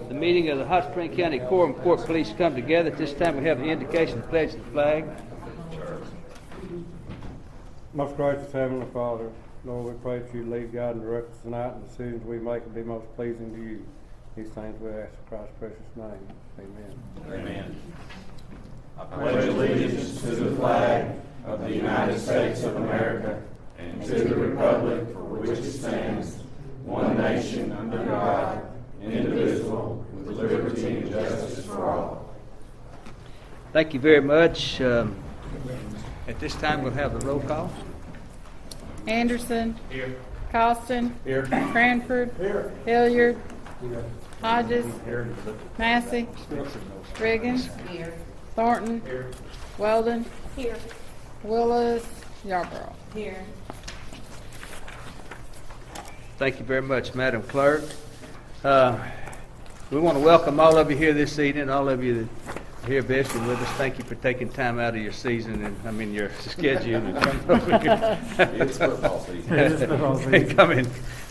The meeting of the Hot Spring County Quorum Court Police come together. At this time we have the indication of pledge of the flag. Most gracious Heavenly Father, Lord, we pray that you lead, guide, and direct us tonight, and the decisions we make will be most pleasing to you. These things we ask in Christ's precious name. Amen. Amen. I pledge allegiance to the flag of the United States of America and to the republic for which it stands, one nation under God, indivisible, with liberty and justice for all. Thank you very much. At this time we'll have the roll call. Anderson. Here. Costin. Here. Cranford. Here. Hilliard. Here. Hodges. Here. Massey. Riggins. Here. Thornton. Here. Weldon. Here. Willis. Yarborough. Here. Thank you very much, Madam Clerk. We want to welcome all of you here this evening, all of you that are here visiting with us. Thank you for taking time out of your season and your schedule and coming over here. It's football season.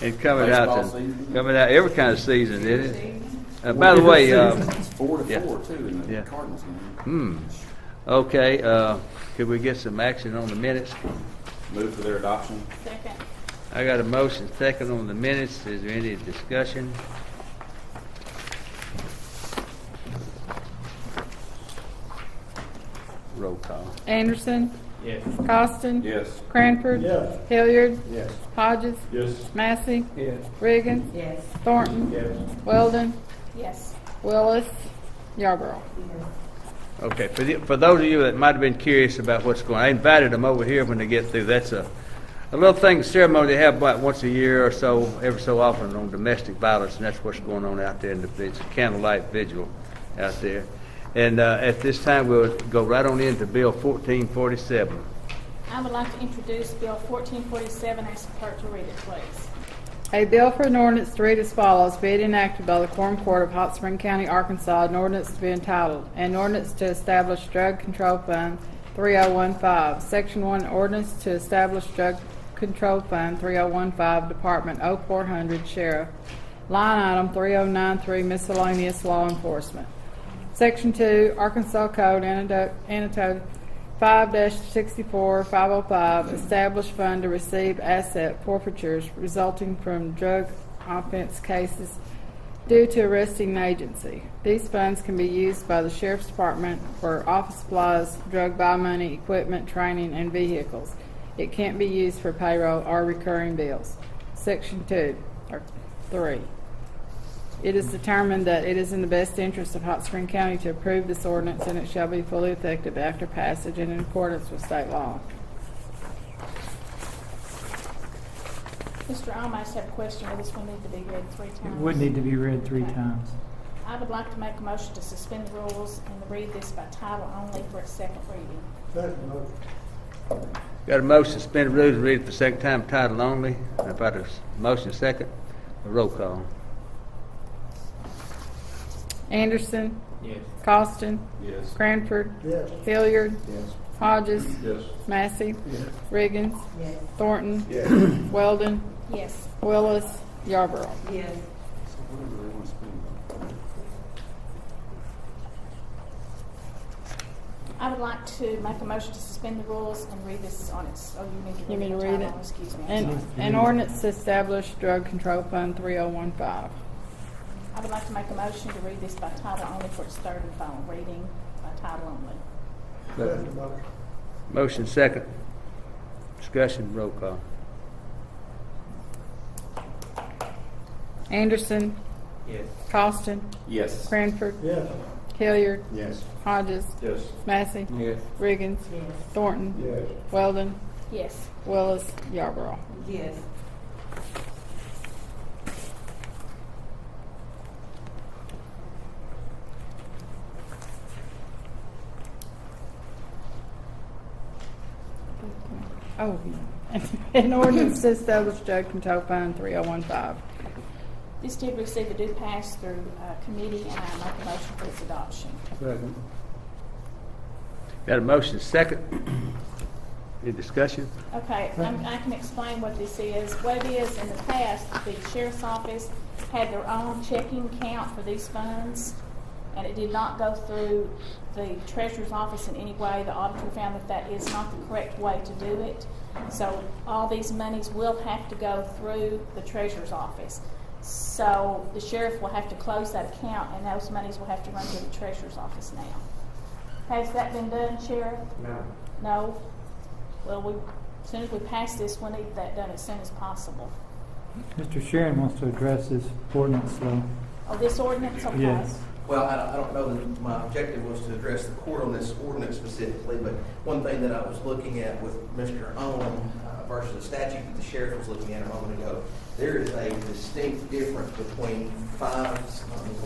and coming out every kind of season, isn't it? By the way, It's 4-4 yeah. too in the Yeah. Cardinals game. Okay. Could we get some action on the minutes? Move for their adoption. Second. I got a motion second on the minutes. Is there any discussion? Roll call. Anderson. Yes. Costin. Yes. Cranford. Yes. Hilliard. Yes. Hodges. Yes. Massey. Yes. Riggins. Yes. Thornton. Yes. Weldon. Yes. Willis. Yarborough. Okay, for those of you that might have been curious about what's going on, I invited them over here when they get through. That's a little thing, ceremony they have about once a year or so, every so often on domestic violence, and that's what's going on out there. It's a candlelight vigil out there. And at this time, we'll go right on into Bill 1447. I would like to introduce Bill 1447. Ask the clerk to read it, please. A bill for an ordinance to read as follows: be it enacted by the Quorum Court of Hot Spring County, Arkansas, an ordinance to be entitled, an ordinance to establish Drug Control Fund 3015. Section 1, ordinance to establish Drug Control Fund 3015, Department 0400, Sheriff, line item 3093, miscellaneous law enforcement. Section 2, Arkansas Code, annotated 5-64-505, established fund to receive asset forfeitures resulting from drug offense cases due to arresting an agency. These funds can be used by the Sheriff's Department for office supplies, drug buy money, equipment, training, and vehicles. It can't be used for payroll or recurring bills. Section 3. It is determined that it is in the best interest of Hot Spring County to approve this ordinance, and it shall be fully effective after passage and in accordance with state law. Mr. Almass have a question. Will this one need to be read 3 times? It would need to be read 3 Okay. times. I would like to make a motion to suspend the rules and read this by title only for its second reading. Got a motion to suspend the rules and read it the second time, title only. If I have a motion second, a roll call. Anderson. Yes. Costin. Yes. Cranford. Yes. Hilliard. Yes. Hodges. Yes. Massey. Yes. Riggins. Yes. Thornton. Yes. Weldon. Yes. Willis. Yarborough. Yes. I would like to make a motion to suspend the rules and read this on its. Oh, you need to You read mean the to read title. it? Excuse me. An ordinance to establish Drug Control Fund 3015. I would like to make a motion to read this by title only for its third and final reading by title only. Motion second. Discussion, roll call. Anderson. Yes. Costin. Yes. Cranford. Yes. Hilliard. Yes. Hodges. Yes. Massey. Yes. Riggins. Yes. Thornton. Yes. Weldon. Yes. Willis. Yarborough. Yes. Oh, an ordinance to establish Drug Control Fund 3015. This did receive a due pass through committee, and I make a motion for its adoption. Second. Got a motion second. Any discussion? Okay, I can explain what this is. What it is, in the past, the sheriff's office had their own checking account for these funds, and it did not go through the treasurer's office in any way. The auditor found that that is not the correct way to do it. So all these monies will have to go through the treasurer's office. So the sheriff will have to close that account, and those monies will have to run to the treasurer's office now. Has that been done, Sheriff? No. No? Well, as soon as we pass this, we need that done as soon as possible. Mr. Sharon wants to address this ordinance, so. Oh, this ordinance, okay. Yes. Well, I don't know that my objective was to address the court on this ordinance specifically, but one thing that I was looking at with Mr. Owen versus the statute that the sheriff was looking at a moment ago, there is a distinct difference between let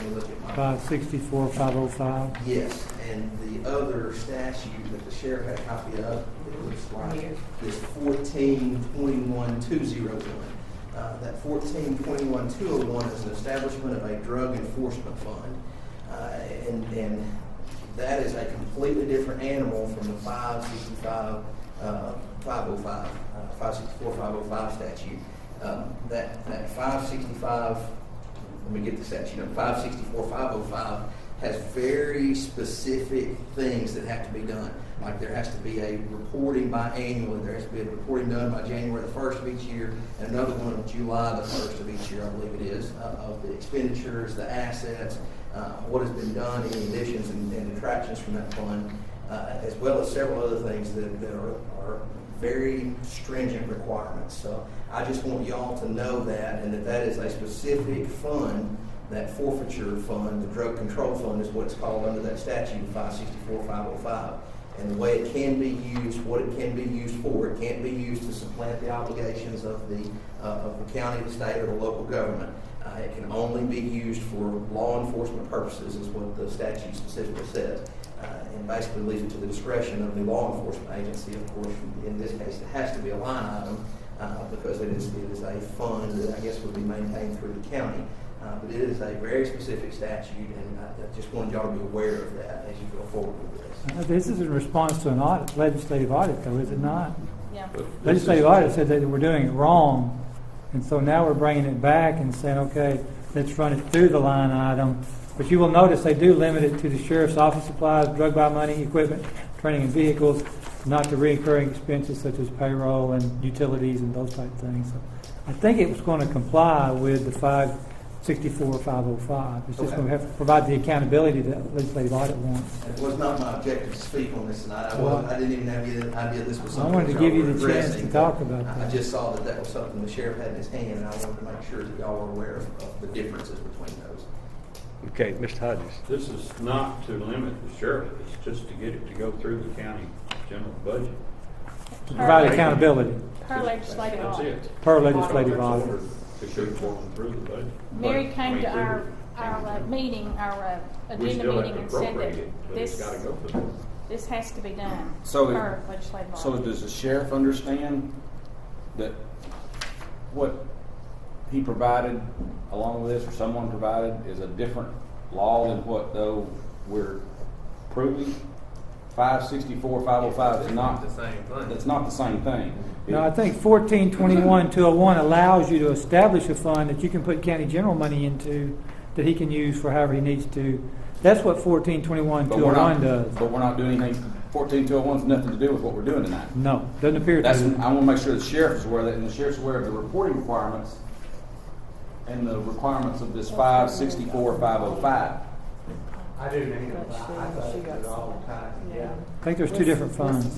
me look at my 564, 505. Yes, and the other statute that the sheriff had a copy of, it looks like this 1421-201. That 1421-201 is an establishment of a drug enforcement fund, and that is a completely different animal from the 564, 505 statute. That 565. Let me get the statute number. 564, 505 has very specific things that have to be done. Like there has to be a reporting biannually. There has to be a reporting done by January the 1st of each year, and another one on July the 1st of each year, I believe it is, of the expenditures, the assets, what has been done, any additions and detractions from that fund, as well as several other things that are very stringent requirements. So I just want y'all to know that, and that is a specific fund. That forfeiture fund, the drug control fund, is what it's called under that statute, 564, 505. And the way it can be used, what it can be used for, it can't be used to supplant the obligations of the county, the state, or the local government. It can only be used for law enforcement purposes, is what the statute specifically says. And basically leaves it to the discretion of the law enforcement agency. Of course, in this case, it has to be a line item because it is a fund that I guess would be maintained through the county. But it is a very specific statute, and I just wanted y'all to be aware of that as you go forward with this. This is in response to an audit, legislative audit, though, is it not? Yeah. Legislative audit said that we're doing it wrong, and so now we're bringing it back and saying, okay, let's run it through the line item. But you will notice they do limit it to the sheriff's office supplies, drug buy money, equipment, training, and vehicles, not the recurring expenses such as payroll and utilities and those type of things. So I think it was going to comply with the 564, 505. It's just going to have to provide the accountability that legislative audit wants. It was not my objective to speak on this tonight. I didn't even have the idea this was I something wanted to that give y'all you were the chance addressing. to talk about I that. just saw that was something the sheriff had in his hand, and I wanted to make sure that y'all were aware of the differences between those. Okay, Mr. Hodges. This is not to limit the sheriff, it's just to get it to go through the county general budget. To provide accountability Per legislative That's audit. it. per legislative audit. To show going through the budget. Mary But, came to I mean, our meeting, our we agenda still have meeting to and said appropriate that it, but it's this, gotta go through. this has to be done So it- per legislative So audit. does the sheriff understand that what he provided along with this, or someone provided, is a different law than what though we're proving? 564, 505 is not the same thing. That's not the same thing. No, I think 1421-201 allows you to establish a fund that you can put county general money into that he can use for however he needs to. That's what 1421-201 does. But we're not doing anything. 14201 has nothing to do with what we're doing tonight. No, doesn't appear That's, to. I want to make sure the sheriff is aware of that, and the sheriff's aware of the reporting requirements and the requirements of this 564, 505. I do need it. I thought it all the time. Yeah. I think there's two different funds.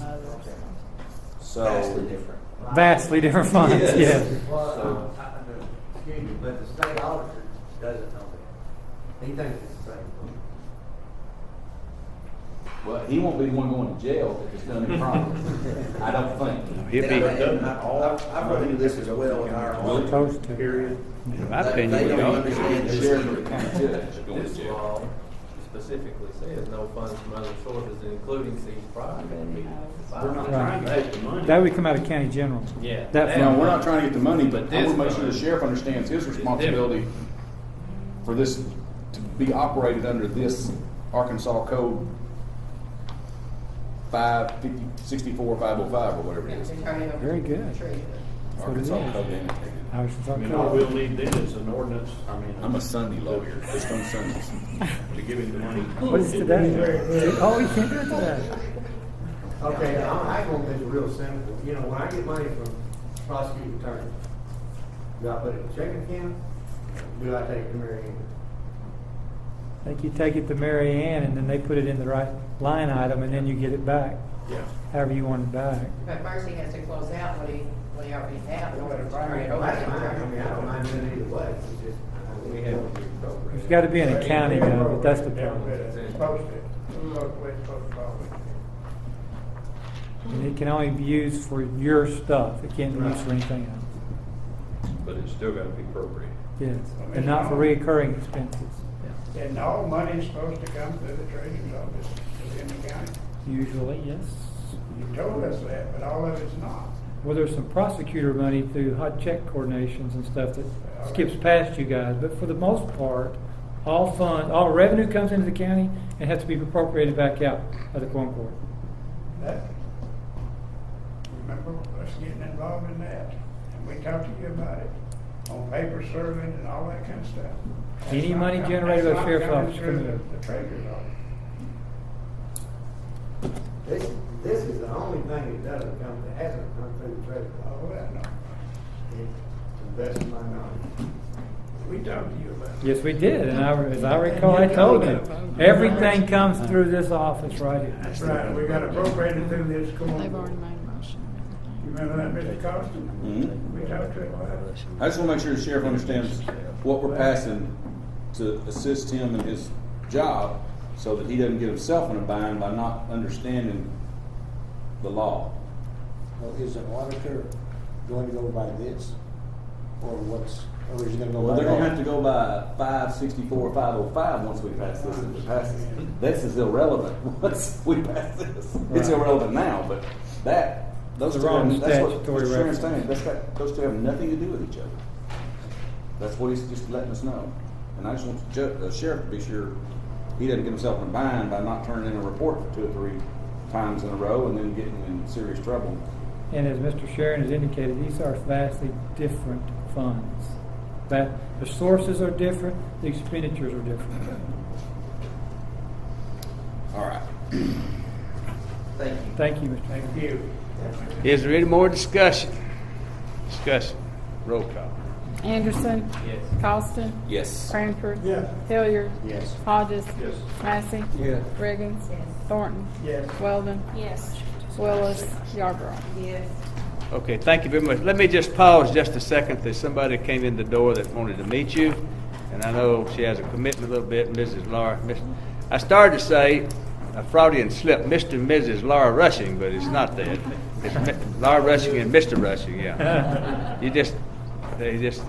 So Vastly different. Vastly different funds, Yes. yeah. Well, excuse me, but the state auditor doesn't know that. He thinks it's the same thing. well, he won't be the one going to jail if it's done improperly. I don't think. He'll be, I've run into this as well in our audit. Supposed to. Period. in my They opinion, we don't don't. understand The this. sheriff or the county judge is going to This jail. law specifically says no funds from other sources, including seized property. We're not trying to take the money. That would come out of county general. Yeah. That No, fund. we're not trying to get the money, but I This want to make sure the fund sheriff understands his responsibility for this to be operated under this Arkansas code 564, 505, or whatever it is. Very good. So it is. Arkansas Code annotated. Arkansas I mean, Code. all we'll need then is an ordinance, I mean. I'm a Sunday lawyer, just on Sundays. To give him the money. What is today? Oh, you can't do it today. Okay, I'm gonna make it real simple. You know, when I get money from prosecuting attorneys, do I put it in a checking account? Do I take it to Mary Ann? I think you take it to Mary Ann and then they put it in the right line item and then you get it back, Yeah. however you want it back. But first he has to close out what he already have in order to turn it Well, over. that's fine. I mean, I don't mind doing it either way. It's just, we have to be appropriate. There's got to be an accounting of it, that's the problem. It's posted. Look where it's supposed to go. And it can only be used for your stuff, it can't be used for anything else. But it's still gotta be appropriate. Yes, and not for reoccurring expenses. And all money's supposed to come through the treasurer's office within the county. Usually, yes. You told us that, but all of it's not. Well, there's some prosecutor money through hot check coordinations and stuff that skips past you guys, but for the most part, all funds, all revenue comes into the county and has to be appropriated back out by the Quorum Court. That, remember us getting involved in that? And we talked to you about it on paper serving and all that kind of stuff. That's Any not money com- generated that's by not sheriff's coming office through comes in. the treasurer's office. This is the only thing that doesn't come, that hasn't come through the treasurer. Oh, that, no. To the best of my knowledge. We talked to you about it. Yes, we did, and as I recall, I told you, everything comes through this office right here. That's right, we got appropriated through this They've court. already made a motion. You remember that, Mr. Costin? Mhm. We talked to him about it. I just want to make sure the sheriff understands what we're passing to assist him in his job so that he doesn't get himself in a bind by not understanding the law. Well, is an auditor going to go by this? Or or is he going to go Well, by they're gonna have that? to go by 564, 505 once we pass this, if it passes. This is irrelevant once we pass this. It's Right. irrelevant now, but those The two wrong have, that's what statutory Mr. Chairman's reference. saying, those two have nothing to do with each other. That's what he's just letting us know. And I just want the sheriff to be sure he doesn't get himself in a bind by not turning in a report for 2 or 3 times in a row and then getting in serious trouble. And as Mr. Sharon has indicated, these are vastly different funds. That the sources are different, the expenditures are different. All right. Thank you. Thank you, Mr. Thank you. Is there any more discussion? Discussion. Roll call. Anderson. Yes. Costin. Yes. Cranford. Yes. Hilliard. Yes. Hodges. Yes. Massey. Yes. Riggins. Thornton. Yes. Weldon. Yes. Willis. Yarborough. Yes. Okay, thank you very much. Let me just pause just a second. There's somebody that came in the door that wanted to meet you, and I know she has a commitment a little bit, Mrs. Laura. I started to say a Freudian slip, Mr. and Mrs. Laura Rushing, but it's not that. It's Laura Rushing and Mr. Rushing, yeah. They just,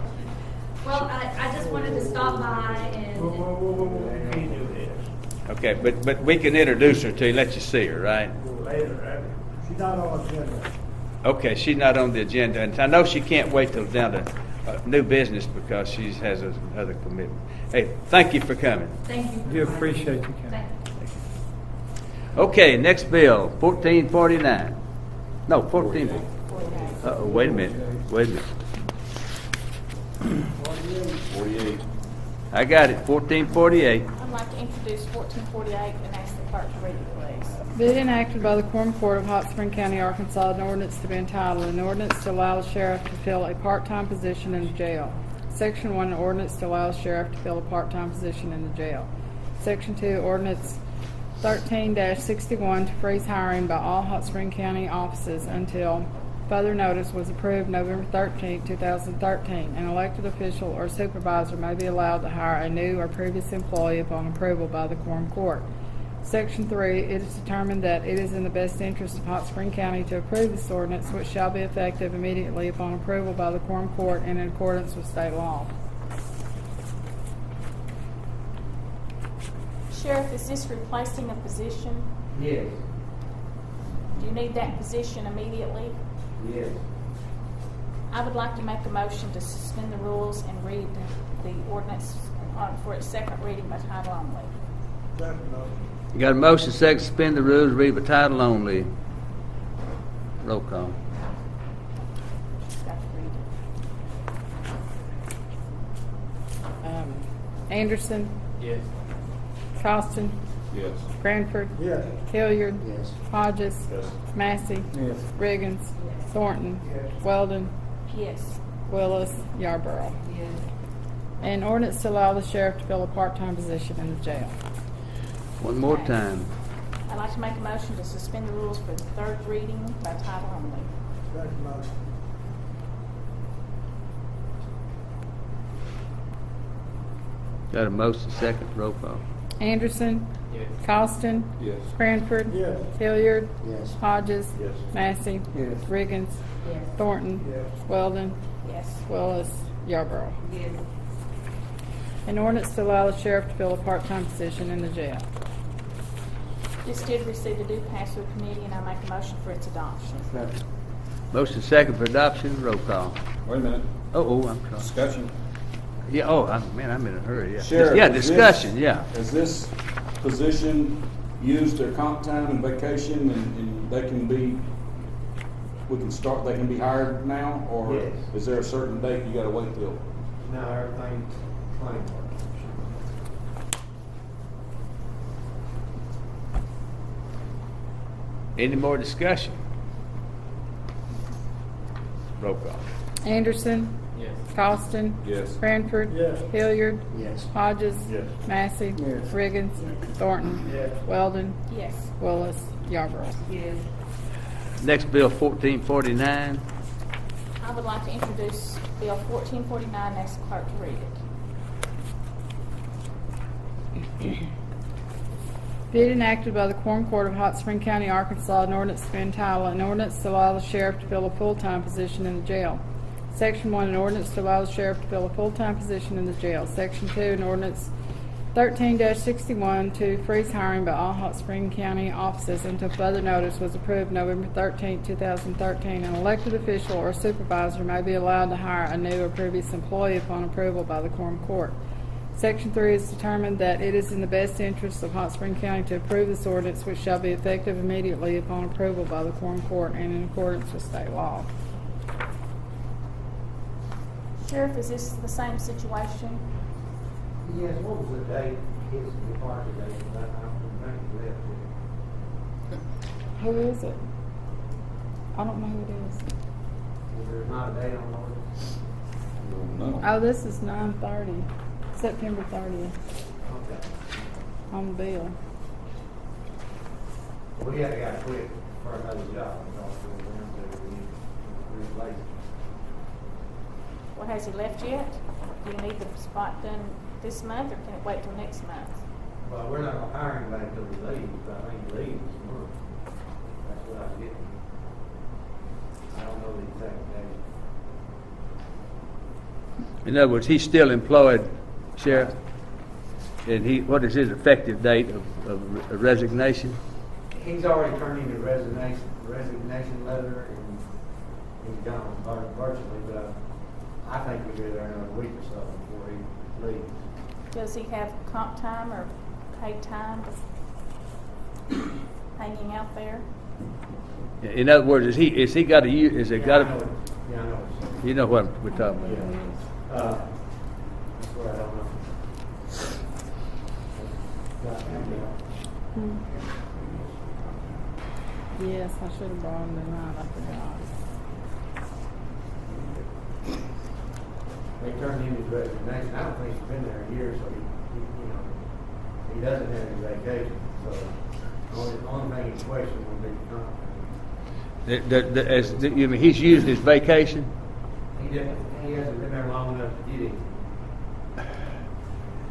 Well, I just wanted to stop by Whoa, and, whoa, whoa, whoa, whoa. Can't do this. okay, but we can introduce her to you, let you see her, right? Later, right? She's not on the agenda. Okay, she's not on the agenda, and I know she can't wait till down to new business because she has another commitment. Hey, thank you for coming. thank you. We appreciate you coming. Thank you. Okay, next bill, 1449. No, 14. Uh-oh, wait a minute. 48. I got it, 1448. I'd like to introduce 1448 and ask the clerk to read it, please. Bid enacted by the Quorum Court of Hot Spring County, Arkansas, an ordinance to be entitled, an ordinance to allow the sheriff to fill a part-time position in the jail. Section 1, an ordinance to allow the sheriff to fill a part-time position in the jail. Section 2, ordinance 13-61 to freeze hiring by all Hot Spring County offices until further notice was approved November 13, 2013. An elected official or supervisor may be allowed to hire a new or previous employee upon approval by the Quorum Court. Section 3, it is determined that it is in the best interest of Hot Spring County to approve this ordinance, which shall be effective immediately upon approval by the Quorum Court and in accordance with state law. Sheriff, is this replacing a position? Yes, Do you need that position immediately? yes. I would like to make a motion to suspend the rules and read the ordinance for its second reading by title only. You got a motion, second, suspend the rules, read by title only. Roll call. Just got to read it. Anderson, Yes. Costin, Yes. Cranford, Yes. Hilliard, Yes. Hodges, Yes. Massey, Yes. Riggins, Thornton, Yes. Weldon, Yes. Willis, Yarborough. Yes. An ordinance to allow the sheriff to fill a part-time position in the jail. One more time. I'd like to make a motion to suspend the rules for the third reading by title only. Second motion. Got a motion, second, roll call. Anderson, Yes. Costin, Yes. Cranford, Yes. Hilliard, Yes. Hodges, Yes. Massey, Yes. Riggins, Yes. Thornton, Yes. Weldon, Yes. Willis, Yarborough. Yes. An ordinance to allow the sheriff to fill a part-time position in the jail. This did receive a due pass through committee, and I make a motion for its adoption. Second. Motion, second for adoption, roll call. Wait a minute. Oh, I'm sorry. Discussion. Yeah, man, I'm in a hurry, yeah. Sheriff, Yeah, is this- discussion, yeah. Has this position used their comp time and vacation and they can be, they can be hired now? Or Yes. is there a certain date you gotta wait till? No, everything's plain. Any more discussion? Roll call. Anderson, Yes. Costin, Yes. Cranford, Yes. Hilliard, Yes. Hodges, Yes. Massey, Yes. Riggins, Thornton, Yes. Weldon, Yes. Willis, Yarborough. Yes. Next bill, 1449. I would like to introduce Bill 1449, ask the clerk to read it. Be it enacted by the Quorum Court of Hot Spring County, Arkansas, an ordinance to be entitled, an ordinance to allow the sheriff to fill a full-time position in the jail. Section 1, an ordinance to allow the sheriff to fill a full-time position in the jail. Section 2, an ordinance 13-61 to freeze hiring by all Hot Spring County offices until further notice was approved November 13, 2013. An elected official or supervisor may be allowed to hire a new or previous employee upon approval by the Quorum Court. Section 3 is determined that it is in the best interest of Hot Spring County to approve this ordinance, which shall be effective immediately upon approval by the Quorum Court and in accordance with state law. Sheriff, is this the same situation? Yes, what was the date, his departure date? I don't think he left. Who is it? I don't know who it is. Was there not a date on the No. Oh, this is 9/30, September 30th Okay. on the bill. We had a guy quit for another job, and also we need to replace him. Well, has he left yet? Do you need the spot done this month, or can it wait till next month? Well, we're not gonna hire him back until he leaves, but I think he leaves this month. That's what I'm getting. I don't know the exact date. In other words, he's still employed, Sheriff? And what is his effective date of resignation? He's already turned in his resignation letter, and he's gone virtually, but I think we'll be there another week or so before he leaves. Does he have comp time or paid time hanging out there? In other words, is he got a year, is it Yeah, got I know a, it. Yeah, I know it. you know what we're talking about? That's what I don't know. Yes, I should have brought him tonight, I forgot. They turned in his resignation. I don't think he's been there a year, so he doesn't have any vacation. So the only thing in question would be comp. You mean he's used his vacation? He hasn't been there long enough to get it.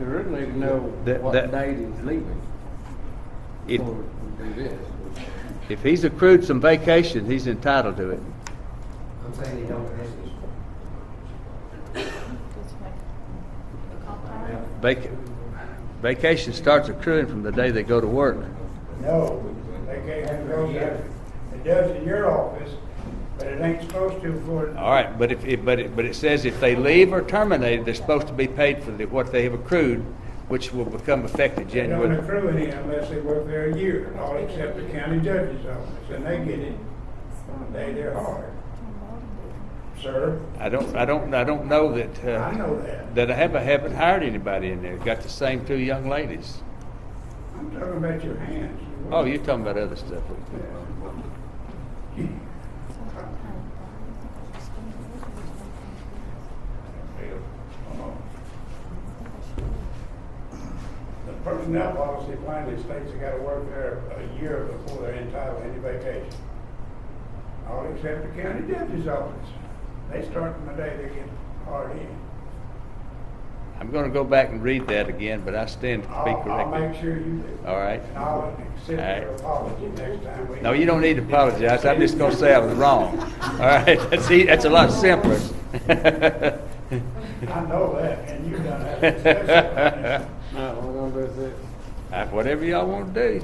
You really need to know what date he's leaving If, before we do this. if he's accrued some vacation, he's entitled to it. I'm saying he don't have it. Does he have comp time? Vacation starts accruing from the day they go to work. No, they can't go there. It does in your office, but it ain't supposed to for. All right, but it says if they leave or terminate, they're supposed to be paid for what they have accrued which will become effective They don't January. accrue any unless they work there a year, all except the county judge's office, and they get it, they're hard. Sir, I don't know that, I know that. that I haven't hired anybody in there. Got the same two young ladies. I'm talking about your hands. Oh, you're talking about other stuff. The personnel policy plainly states they gotta work there a year before they're entitled to any vacation. All except the county judge's office. They start from the day they get hard in. I'm gonna go back and read that again, but I stand to be I'll corrected. make sure you do. All right. And I'll accept All right. your apology next time we. No, you don't need to apologize. I'm just gonna say I was wrong. All right, that's a lot simpler. I know that, and you've done that successfully. No, we're gonna do this. Whatever y'all wanna do.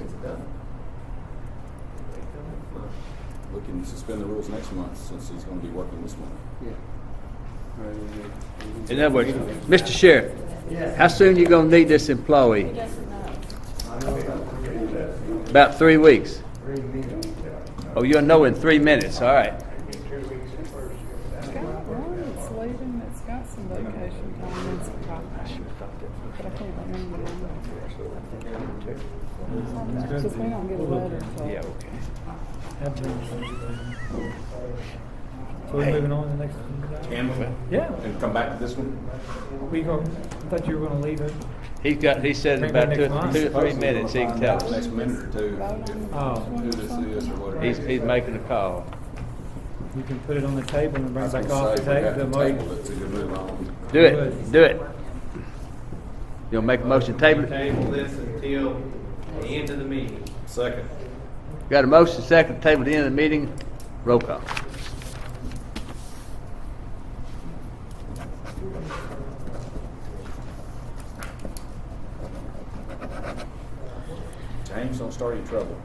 We can suspend the rules next month since he's gonna be working this month. In other words, Mr. Sheriff, how soon you gonna need this employee? He doesn't know. About 3 weeks. 3 minutes. Oh, you'll know in 3 minutes, all right. It's got one that's leaving that's got some vacation time and some time. But I can't remember the name. Because we don't get a letter till. Yeah, okay. So we're moving on to the next one? And, Yeah. and come back to this one? We go, I thought you were gonna leave it. He said in Bring about that two next month. or 3 minutes, he can tell Next us. minute or two, Oh. who this is or whatever. He's making a call. You can put it on the table and bring I it was back gonna off the say, we table. got The the table motion. that's a good move on. Do it, do it. You'll make a motion to table it? Table this until the end of the meeting. Second. Got a motion, second, table at the end of the meeting. Roll call. James, don't start any trouble.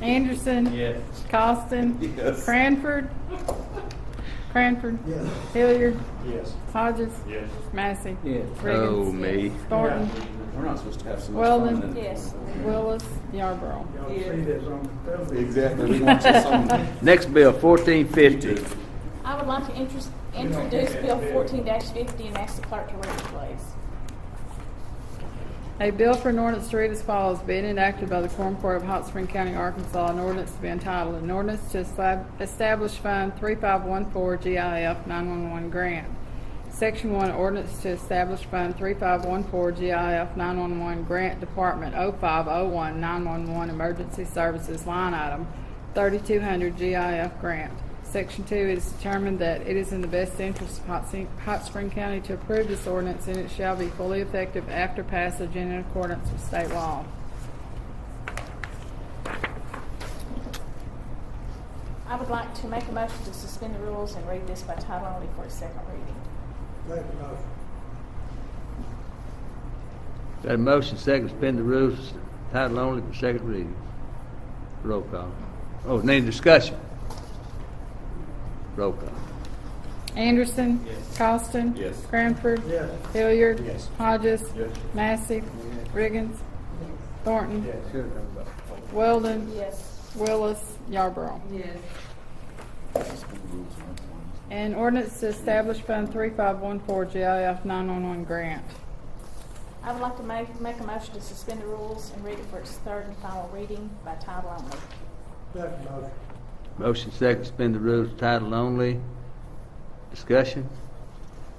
Anderson. Yes. Costin. Yes. Cranford. Yes. Hilliard. Yes. Hodges. Yes. Massey. Yes. Riggins. Oh, me. Thornton. We're not supposed to have so much Weldon. fun. Yes. Willis. Yarborough. Y'all see this on the television. Exactly. We want this on. Next bill, 1450. I would like to introduce Bill 14-50 and ask the clerk to read it, please. A bill for an ordinance to read as follows, being enacted by the Quorum Court of Hot Spring County, Arkansas, an ordinance to be entitled, an ordinance to establish Fund 3514 GIF 911 grant. Section 1, ordinance to establish Fund 3514 GIF 911 grant Department 0501 911 Emergency Services line item 3200 GIF grant. Section 2, it is determined that it is in the best interest of Hot Spring County to approve this ordinance, and it shall be fully effective after passage and in accordance with state law. I would like to make a motion to suspend the rules and read this by title only for its second reading. Make a motion. Got a motion, second, suspend the rules, title only for second reading. Roll call. Oh, any discussion? Roll call. Anderson. Yes. Costin. Yes. Cranford. Yes. Hilliard. Yes. Hodges. Yes. Massey. Riggins. Thornton. Yeah, should have done that. Weldon. Yes. Willis. Yarborough. An ordinance to establish Fund 3514 GIF 911 grant. I would like to make a motion to suspend the rules and read it for its third and final reading by title only. Second motion. Motion, second, suspend the rules, title only. Discussion?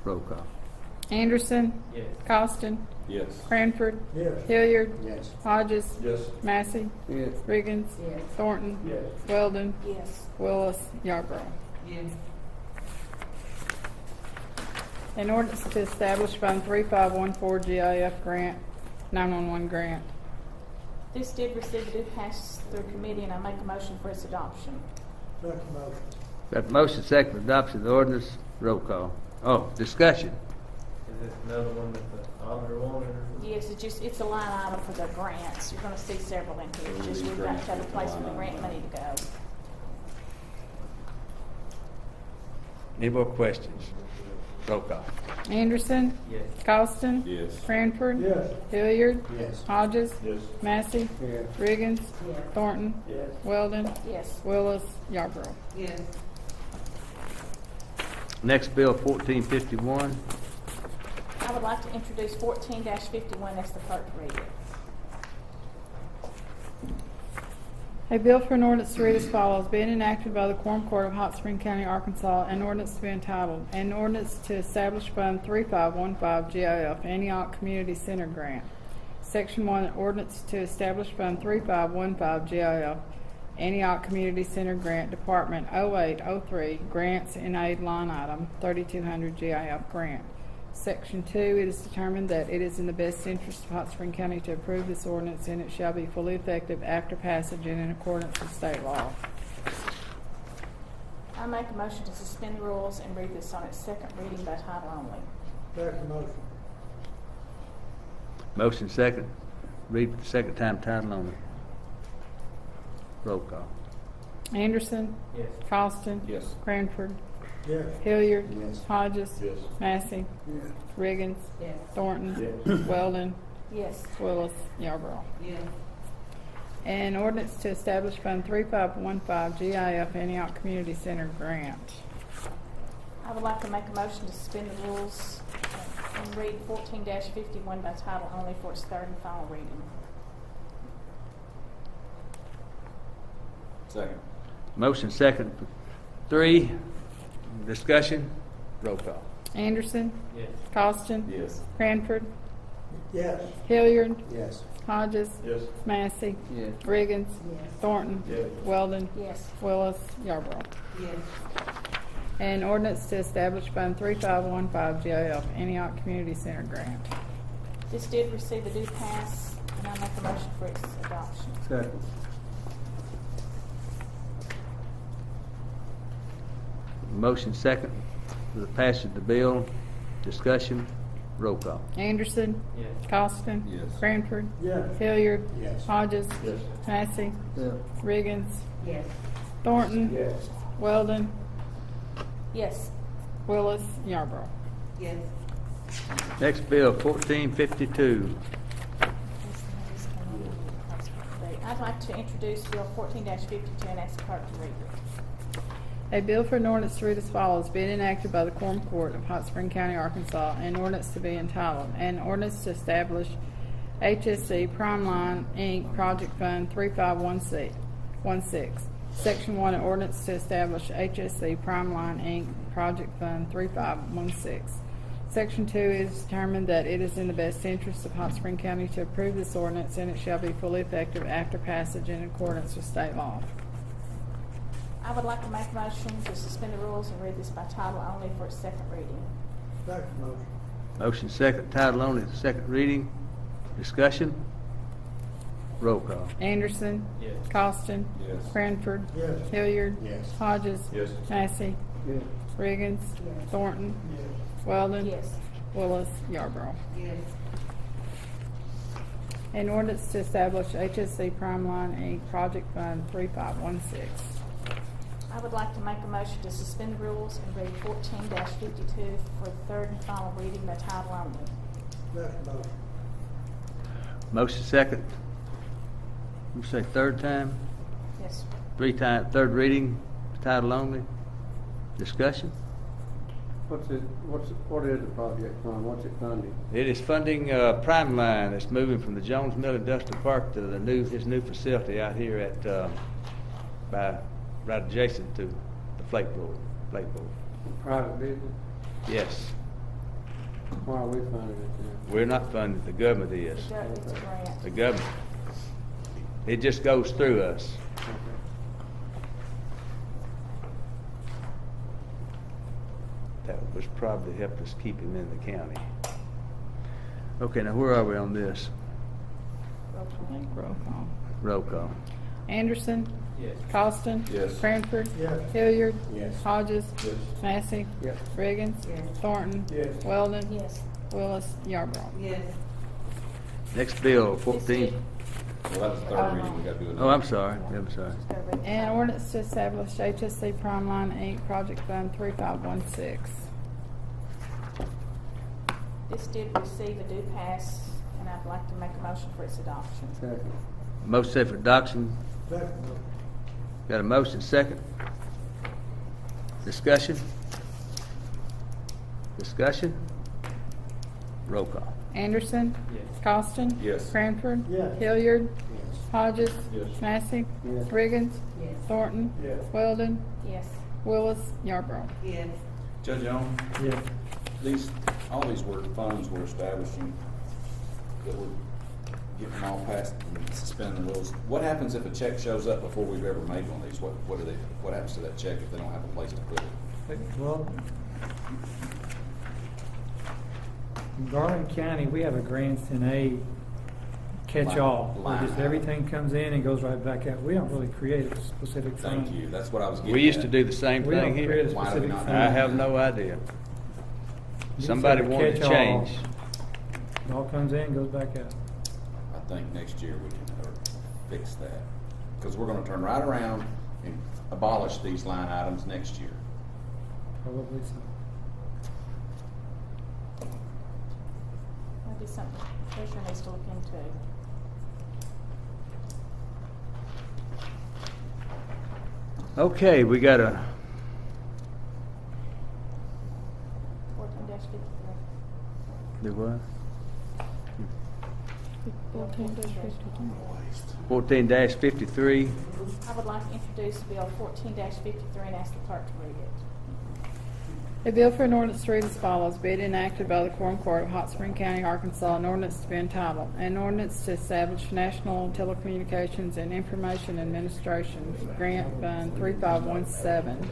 Roll call. Anderson. Yes. Costin. Yes. Cranford. Yes. Hilliard. Yes. Hodges. Yes. Massey. Yes. Riggins. Thornton. Yes. Weldon. Yes. Willis. Yarborough. An ordinance to establish Fund 3514 GIF grant, 911 grant. This did receive a due pass through committee, and I make a motion for its adoption. Second motion. Got motion, second, for adoption of the ordinance. Roll call. Oh, discussion. Is this another one that the auditor wanted? Yes, it's a line item for the grants. You're gonna see several in here. It's just we've got to have a place for the grant money to go. Any more questions? Roll call. Anderson. Yes. Costin. Yes. Cranford. Yes. Hilliard. Yes. Hodges. Yes. Massey. Yes. Riggins. Yes. Thornton. Yes. Weldon. Yes. Willis. Yarborough. Yes. Next bill, 1451. I would like to introduce 14-51 as the clerk to read it. A bill for an ordinance to read as follows, being enacted by the Quorum Court of Hot Spring County, Arkansas, an ordinance to be entitled, an ordinance to establish Fund 3515 GIF Antioch Community Center Grant. Section 1, ordinance to establish Fund 3515 GIF Antioch Community Center Grant, Department 0803, Grants and Aid Line Item, 3200 GIF Grant. Section 2, it is determined that it is in the best interest of Hot Spring County to approve this ordinance, and it shall be fully effective after passage and in accordance with state law. I make a motion to suspend the rules and read this on its second reading by title only. Second motion. Motion second. Read for the second time, title only. Roll call. Anderson. Yes. Costin. Yes. Cranford. Yes. Hilliard. Yes. Hodges. Yes. Massey. Yes. Riggins. Yes. Thornton. Yes. Weldon. Yes. Willis. Yarborough. Yes. An ordinance to establish Fund 3515 GIF Antioch Community Center Grant. I would like to make a motion to suspend the rules and read 14-51 by title only for its third and final reading. Second. Motion second. 3, discussion. Roll call. Anderson. Yes. Costin. Yes. Cranford. Yes. Hilliard. Yes. Hodges. Yes. Massey. Yes. Riggins. Yes. Thornton. Yes. Weldon. Yes. Willis. Yarborough. Yes. An ordinance to establish Fund 3515 GIF Antioch Community Center Grant. This did receive a due pass, and I make a motion for its adoption. Second. Motion second for the passage of the bill. Discussion. Roll call. Anderson. Yes. Costin. Yes. Cranford. Yes. Hilliard. Yes. Hodges. Yes. Massey. Yes. Riggins. Yes. Thornton. Yes. Weldon. Yes. Willis. Yarborough. Yes. Next bill, 1452. I'd like to introduce Bill 14-52 and ask the clerk to read it. A bill for an ordinance to read as follows, being enacted by the Quorum Court of Hot Spring County, Arkansas, an ordinance to be entitled, an ordinance to establish HSC Prime Line, Inc., Project Fund 3516. Section 1, an ordinance to establish HSC Prime Line, Inc., Project Fund 3516. Section 2, it is determined that it is in the best interest of Hot Spring County to approve this ordinance, and it shall be fully effective after passage in accordance with state law. I would like to make a motion to suspend the rules and read this by title only for its second reading. Second motion. Motion second, title only, second reading. Discussion. Roll call. Anderson. Yes. Costin. Yes. Cranford. Yes. Hilliard. Yes. Hodges. Yes. Massey. Yes. Riggins. Yes. Thornton. Yes. Weldon. Yes. Willis. Yarborough. Yes. An ordinance to establish HSC Prime Line, Inc., Project Fund 3516. I would like to make a motion to suspend the rules and read 14-52 for the third and final reading by title only. Second motion. Motion second. You say third time? Yes, sir. 3 times, third reading, title only. Discussion. What is the project fund? What's it funding? It is funding Prime Line. It's moving from the Jones Mill Industrial Park to his new facility out here at right adjacent to the flake board. Private business? Yes. Why are we funding it then? We're not funding, the government is. It's a grant. The government. It just goes through us. That was probably helped us keep him in the county. Okay, now where are we on this? Roll call. Roll call. Anderson. Yes. Costin. Yes. Cranford. Yes. Hilliard. Yes. Hodges. Yes. Massey. Yes. Riggins. Yes. Thornton. Yes. Weldon. Yes. Willis. Yarborough. Yes. Next bill, This 14. did- Well, that's the third reading, we gotta do it. Oh, I'm sorry. I'm sorry. Third reading. An ordinance to establish HSC Prime Line, Inc., Project Fund 3516. This did receive a due pass, and I'd like to make a motion for its adoption. Second. Motion set for adoption. Second. Got a motion second. Discussion? Discussion? Roll call. Anderson. Yes. Costin. Yes. Cranford. Yes. Hilliard. Yes. Hodges. Yes. Massey. Yes. Riggins. Yes. Thornton. Yes. Weldon. Yes. Willis. Yarborough. Yes. Judge Young, Yes. all these funds we're establishing, that we're getting all passed and suspending the rules. What happens if a check shows up before we've ever made one of these? What happens to that check if they don't have a place to put it? Well, in Garland County, we have a grants and aid catch-all, where Line just item. everything comes in and goes right back out. We don't really create a specific fund. Thank you, that's what I was getting at. We used to do the same We don't thing create a here. Why do we specific not fund. I have no idea. These Somebody are wanted to catch-all. change. It all comes in, goes back out. I think next year we can fix that, because we're gonna turn right around and abolish these line items next year. Probably so. That'd be something the treasurer needs to look into. Okay, we got a, 14-53. do what? 14-53. 14-53. I would like to introduce Bill 14-53 and ask the clerk to read it. A bill for an ordinance to read as follows, be it enacted by the Quorum Court of Hot Spring County, Arkansas, an ordinance to be entitled, an ordinance to establish National Telecommunications and Information Administration Grant Fund 3517.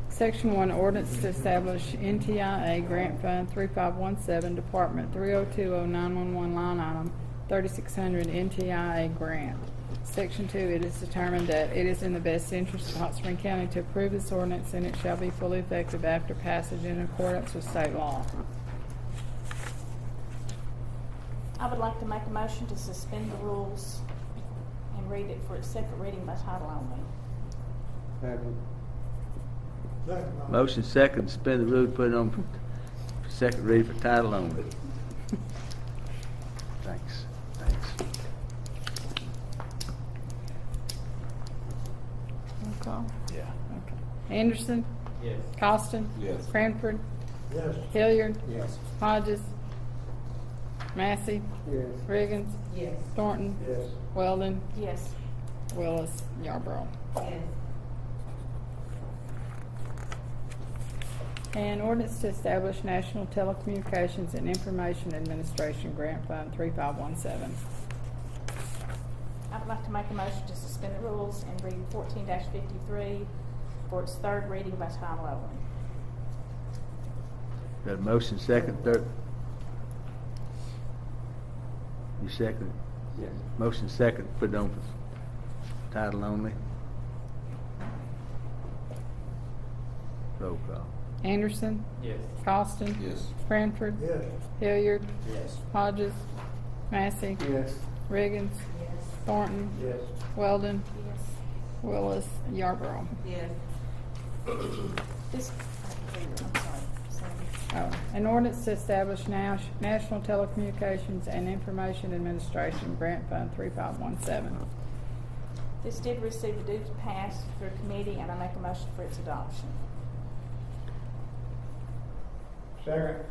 Section 1, ordinance to establish NTIA Grant Fund 3517, Department 3020911, line item 3600 NTIA grant. Section 2, it is determined that it is in the best interest of Hot Spring County to approve this ordinance, and it shall be fully effective after passage in accordance with state law. I would like to make a motion to suspend the rules and read it for its second reading by title only. Second. Second. Motion second, suspend the rule, put it on for second read for title only. Thanks. Roll call. Yeah. Okay. Anderson. Yes. Costin. Yes. Cranford. Yes. Hilliard. Yes. Hodges. Massey. Yes. Riggins. Yes. Thornton. Yes. Weldon. Yes. Willis. Yarborough. Yes. An ordinance to establish National Telecommunications and Information Administration Grant Fund 3517. I would like to make a motion to suspend the rules and read 14-53 for its third reading by title only. Got a motion second, third. You second? Yes. Motion second, put it on for title only. Roll call. Anderson. Yes. Costin. Yes. Cranford. Yes. Hilliard. Yes. Hodges. Massey. Yes. Riggins. Yes. Thornton. Yes. Weldon. Yes. Willis. Yarborough. Yes. This, I'm sorry, Sandy. An ordinance to establish National Telecommunications and Information Administration Grant Fund 3517. This did receive a due pass through committee, and I make a motion for its adoption. Second.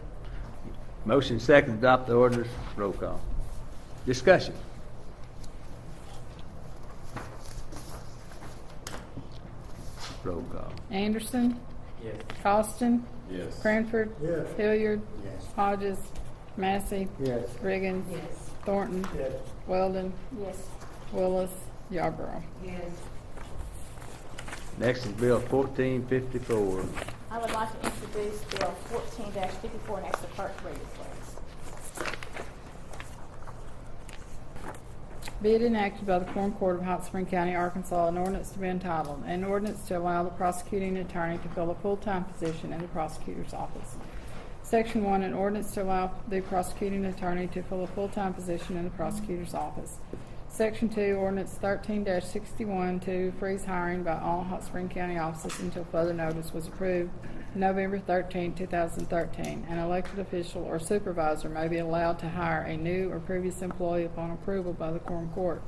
Motion second, adopt the ordinance. Roll call. Discussion. Roll call. Anderson. Yes. Costin. Yes. Cranford. Yes. Hilliard. Yes. Hodges. Massey. Yes. Riggins. Yes. Thornton. Yes. Weldon. Yes. Willis. Yarborough. Yes. Next is Bill 1454. I would like to introduce Bill 14-54 and ask the clerk to read it, please. Be it enacted by the Quorum Court of Hot Spring County, Arkansas, an ordinance to be entitled, an ordinance to allow the prosecuting attorney to fill a full-time position in the prosecutor's office. Section 1, an ordinance to allow the prosecuting attorney to fill a full-time position in the prosecutor's office. Section 2, ordinance 13-61 to freeze hiring by all Hot Spring County offices until further notice was approved November 13, 2013. An elected official or supervisor may be allowed to hire a new or previous employee upon approval by the Quorum Court.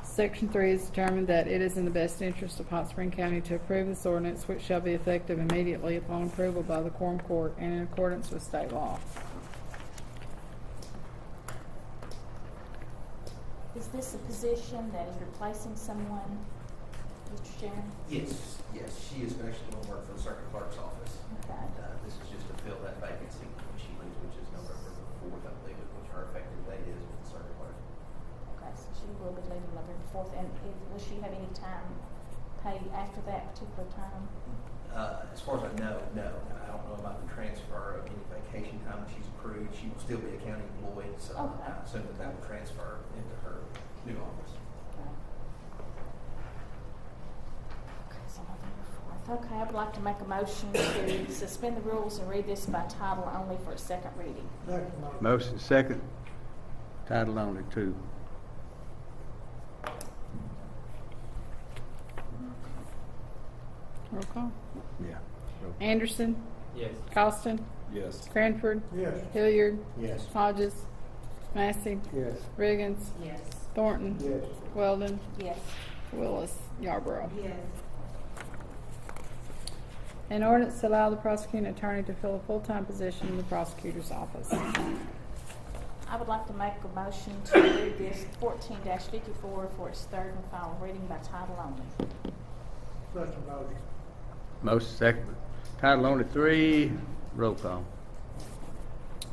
Section 3 is determined that it is in the best interest of Hot Spring County to approve this ordinance, which shall be effective immediately upon approval by the Quorum Court and in accordance with state law. Is this a position that is replacing someone, Mr. Chairman? Yes, she is actually going to work for the circuit clerk's office. Okay. And this is just to fill that vacancy when she leaves, which is November the 4th, I believe, which her effective date is with the circuit clerk. Okay, so she will be leaving November 4th, and will she have any time paid after that particular time? As far as I know, no. And I don't know about the transfer of any vacation time that she's accrued. She will still be a county employee, so Okay. I assume that will transfer into her new office. Okay, so November 4th. Okay, I would like to make a motion to suspend the rules and read this by title only for a second reading. Motion second, title only, too. Roll call. Yeah. Anderson, Yes. Costin, Yes. Cranford, Yes. Hilliard, Yes. Hodges, Massey, Yes. Riggins, Yes. Thornton, Yes. Weldon, Yes. Willis, Yarborough. Yes. An ordinance to allow the prosecuting attorney to fill a full-time position in the prosecutor's office. I would like to make a motion to read this 14-54 for its third and final reading by title only. Motion second, title only, 3, roll call.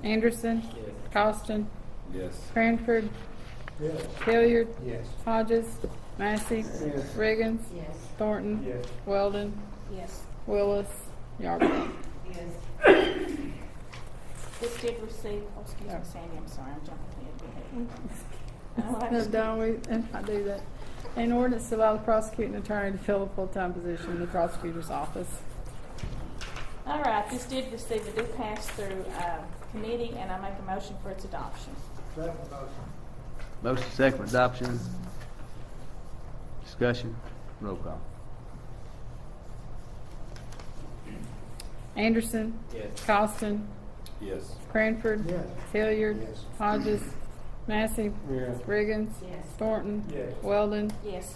Anderson, Yes. Costin, Yes. Cranford, Yes. Hilliard, Yes. Hodges, Massey, Yes. Riggins, Yes. Thornton, Yes. Weldon, Yes. Willis, Yarborough. Yes. This did receive, oh, excuse me, Yeah. Sandy, I'm sorry, I'm jumping ahead. No, don't we, and I do that. An ordinance to allow the prosecuting attorney to fill a full-time position in the prosecutor's office. All right, this did receive a due pass through committee, and I make a motion for its adoption. Motion second, adoption. Discussion, roll call. Anderson, Yes. Costin, Yes. Cranford, Yes. Hilliard, Yes. Hodges, Massey, Yes. Riggins, Yes. Thornton, Yes. Weldon, Yes.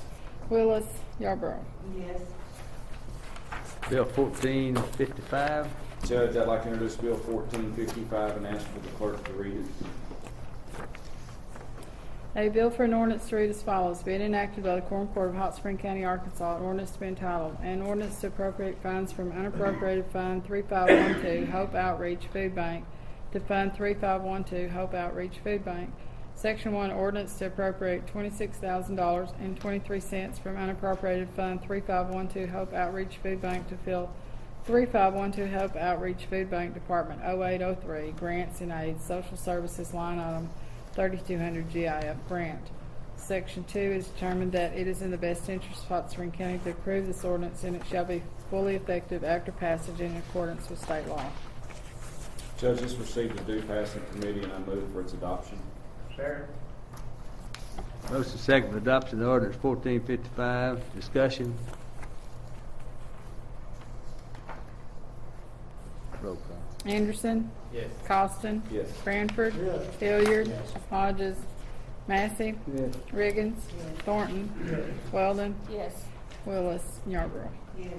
Willis, Yarborough. Yes. Bill 1455. Judge, I'd like to introduce Bill 1455 and ask for the clerk to read it. A bill for an ordinance to read as follows, being enacted by the Quorum Court of Hot Spring County, Arkansas, an ordinance to be entitled, an ordinance to appropriate funds from unappropriated Fund 3512 Hope Outreach Food Bank to Fund 3512 Hope Outreach Food Bank. Section 1, ordinance to appropriate $26,000.23 from unappropriated Fund 3512 Hope Outreach Food Bank to fill 3512 Hope Outreach Food Bank Department 0803 Grants and Aids Social Services line item 3200 GIF grant. Section 2 is determined that it is in the best interest of Hot Spring County to approve this ordinance, and it shall be fully effective after passage in accordance with state law. Judge, this received a due pass in committee and I move for its adoption. Second. Motion second for adoption of ordinance 1455. Discussion. Roll call. Anderson, Yes. Costin, Yes. Cranford, Yes. Hilliard, Yes. Hodges, Massey, Yes. Riggins, Yes. Thornton, Weldon, Yes. Willis, Yarborough. Yes.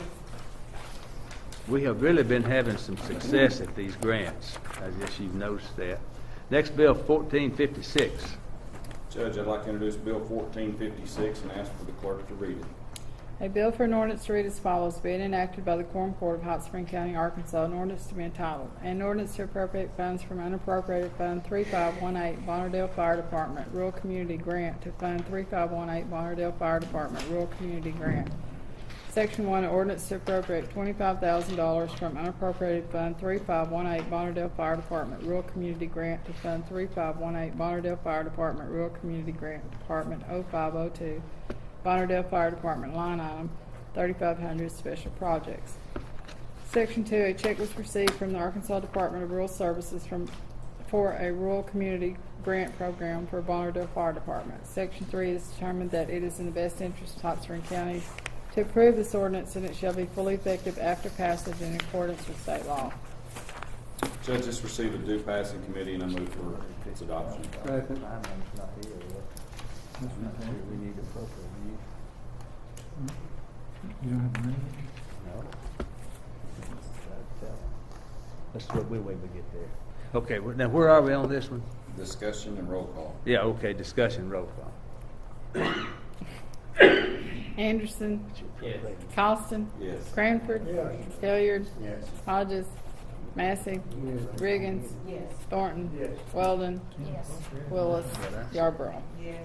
We have really been having some success at these grants. I guess you've noticed that. Next bill, 1456. Judge, I'd like to introduce Bill 1456 and ask for the clerk to read it. A bill for an ordinance to read as follows, being enacted by the Quorum Court of Hot Spring County, Arkansas, an ordinance to be entitled, an ordinance to appropriate funds from unappropriated Fund 3518 Bonnerdale Fire Department Rural Community Grant to Fund 3518 Bonnerdale Fire Department Rural Community Grant. Section 1, ordinance to appropriate $25,000 from unappropriated Fund 3518 Bonnerdale Fire Department Rural Community Grant to Fund 3518 Bonnerdale Fire Department Rural Community Grant Department 0502 Bonnerdale Fire Department line item 3500 Special Projects. Section 2, a check was received from the Arkansas Department of Rural Services for a rural community grant program for Bonnerdale Fire Department. Section 3 is determined that it is in the best interest of Hot Spring County to approve this ordinance, and it shall be fully effective after passage in accordance with state law. Judge, this received a due pass in committee, and I move for its adoption. Second. We need to appropriate. You don't have to read it? No. That's what we wait to get there. Okay, now where are we on this one? Discussion and roll call. Yeah, okay, discussion, roll call. Anderson, Yes. Constant, Yes. Cranford, Yes. Hilliard, Yes. Hodges, Massey, Riggins, Yes. Thornton, Yes. Weldon, Yes. Willis, Yarborough. Yes.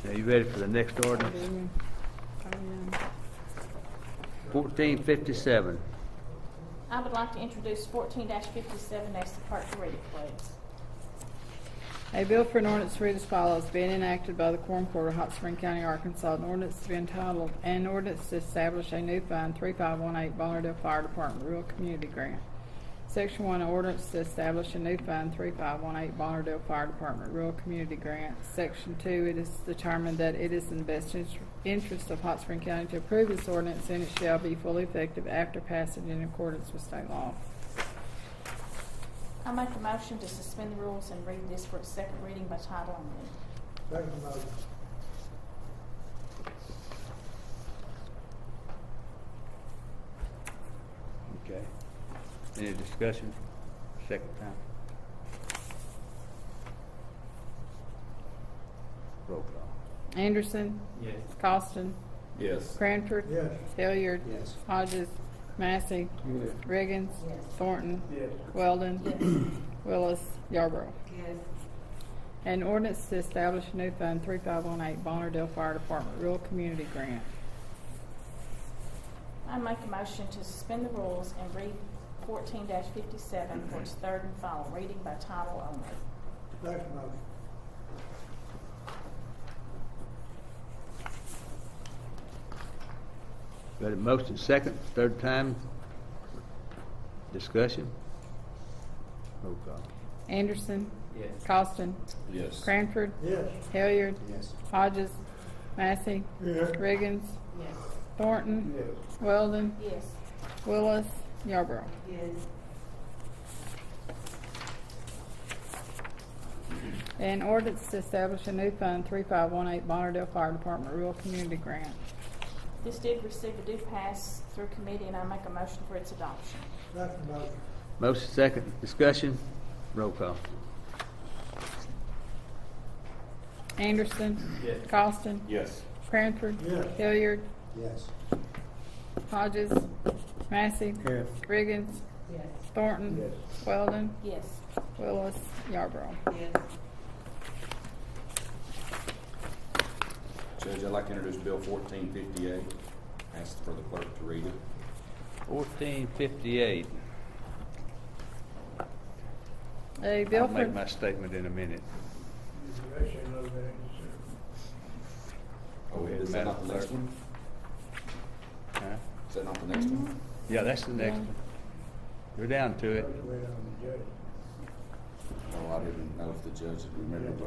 Now, you ready for the next ordinance? 1457. I would like to introduce 14-57, ask the clerk to read it, please. A bill for an ordinance to read as follows, being enacted by the Quorum Court of Hot Spring County, Arkansas, an ordinance to be entitled, an ordinance to establish a new fund, 3518 Bonnerdale Fire Department Rural Community Grant. Section 1, ordinance to establish a new fund, 3518 Bonnerdale Fire Department Rural Community Grant. Section 2, it is determined that it is in the best interest of Hot Spring County to approve this ordinance, and it shall be fully effective after passage in accordance with state law. I make a motion to suspend the rules and read this for its second reading by title only. Second motion. Okay. Any discussion? Second time. Roll call. Anderson, Yes. Costin, Yes. Cranford, Yes. Hilliard, Yes. Hodges, Massey, Yes. Riggins, Yes. Thornton, Yes. Weldon, Yes. Willis, Yarborough. Yes. An ordinance to establish a new fund, 3518 Bonnerdale Fire Department Rural Community Grant. I make a motion to suspend the rules and read 14-57 for its third and final reading by title only. Second motion. Got a motion second, third time. Discussion. Roll call. Anderson, Yes. Costin, Yes. Cranford, Yes. Hilliard, Yes. Hodges, Massey, Yes. Riggins, Yes. Thornton, Yes. Weldon, Yes. Willis, Yarborough. Yes. An ordinance to establish a new fund, 3518 Bonnerdale Fire Department Rural Community Grant. This did receive a due pass through committee, and I make a motion for its adoption. Second motion. Motion second, discussion. Roll call. Anderson, Yes. Costin, Yes. Cranford, Yes. Hilliard, Yes. Hodges, Massey, Yes. Riggins, Yes. Thornton, Yes. Weldon, Yes. Willis, Yarborough. Yes. Judge, I'd like to introduce Bill 1458. Ask for the clerk to read it. 1458. A bill I'll for make my statement in a minute. Rush a little bit, Oh, ahead, is that not the Madam next Clerk. one? Huh? Is that not the next one? Yeah, that's the next Yeah. one. We're down to it. Let's wait on the judge. Oh, I didn't know if the judge had remembered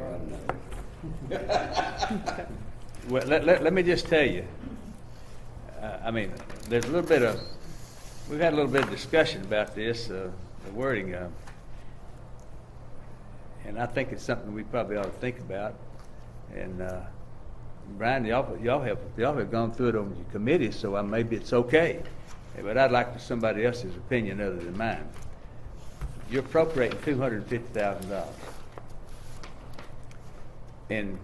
that. Well, let me just tell you, I mean, there's a little bit of, we've had a little bit of discussion about this, the wording, and I think it's something we probably ought to think about. And Brian, y'all have gone through it on your committee, so maybe it's okay. But I'd like somebody else's opinion other than mine. You're appropriating $250,000, and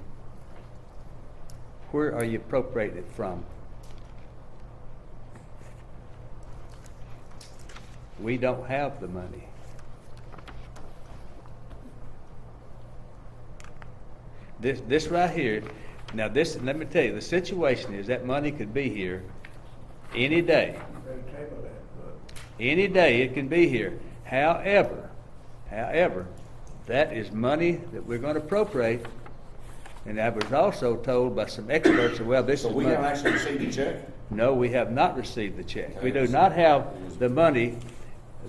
where are you appropriating it from? We don't have the money. This right here, now this, let me tell you, the situation is that money could be here any day. You better table that, but Any day it can be here. However, that is money that we're going to appropriate. And I was also told by some experts that, well, this So is we money. haven't actually received the check? No, we have not received the check. We Okay. do not have the money,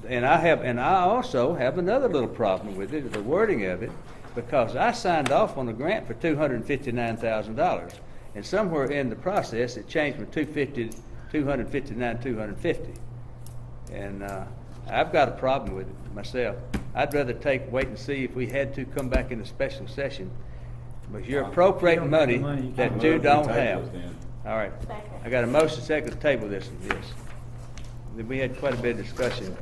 and I also have another little problem with it, the wording of it. because I signed off on a grant for $259,000, and somewhere in the process, it changed from 250, and I've got a problem with it myself. I'd rather wait and see if we had to come back in a special session, but you're appropriating money that you don't have. All right, I got a motion second to table this. We had quite a bit of discussion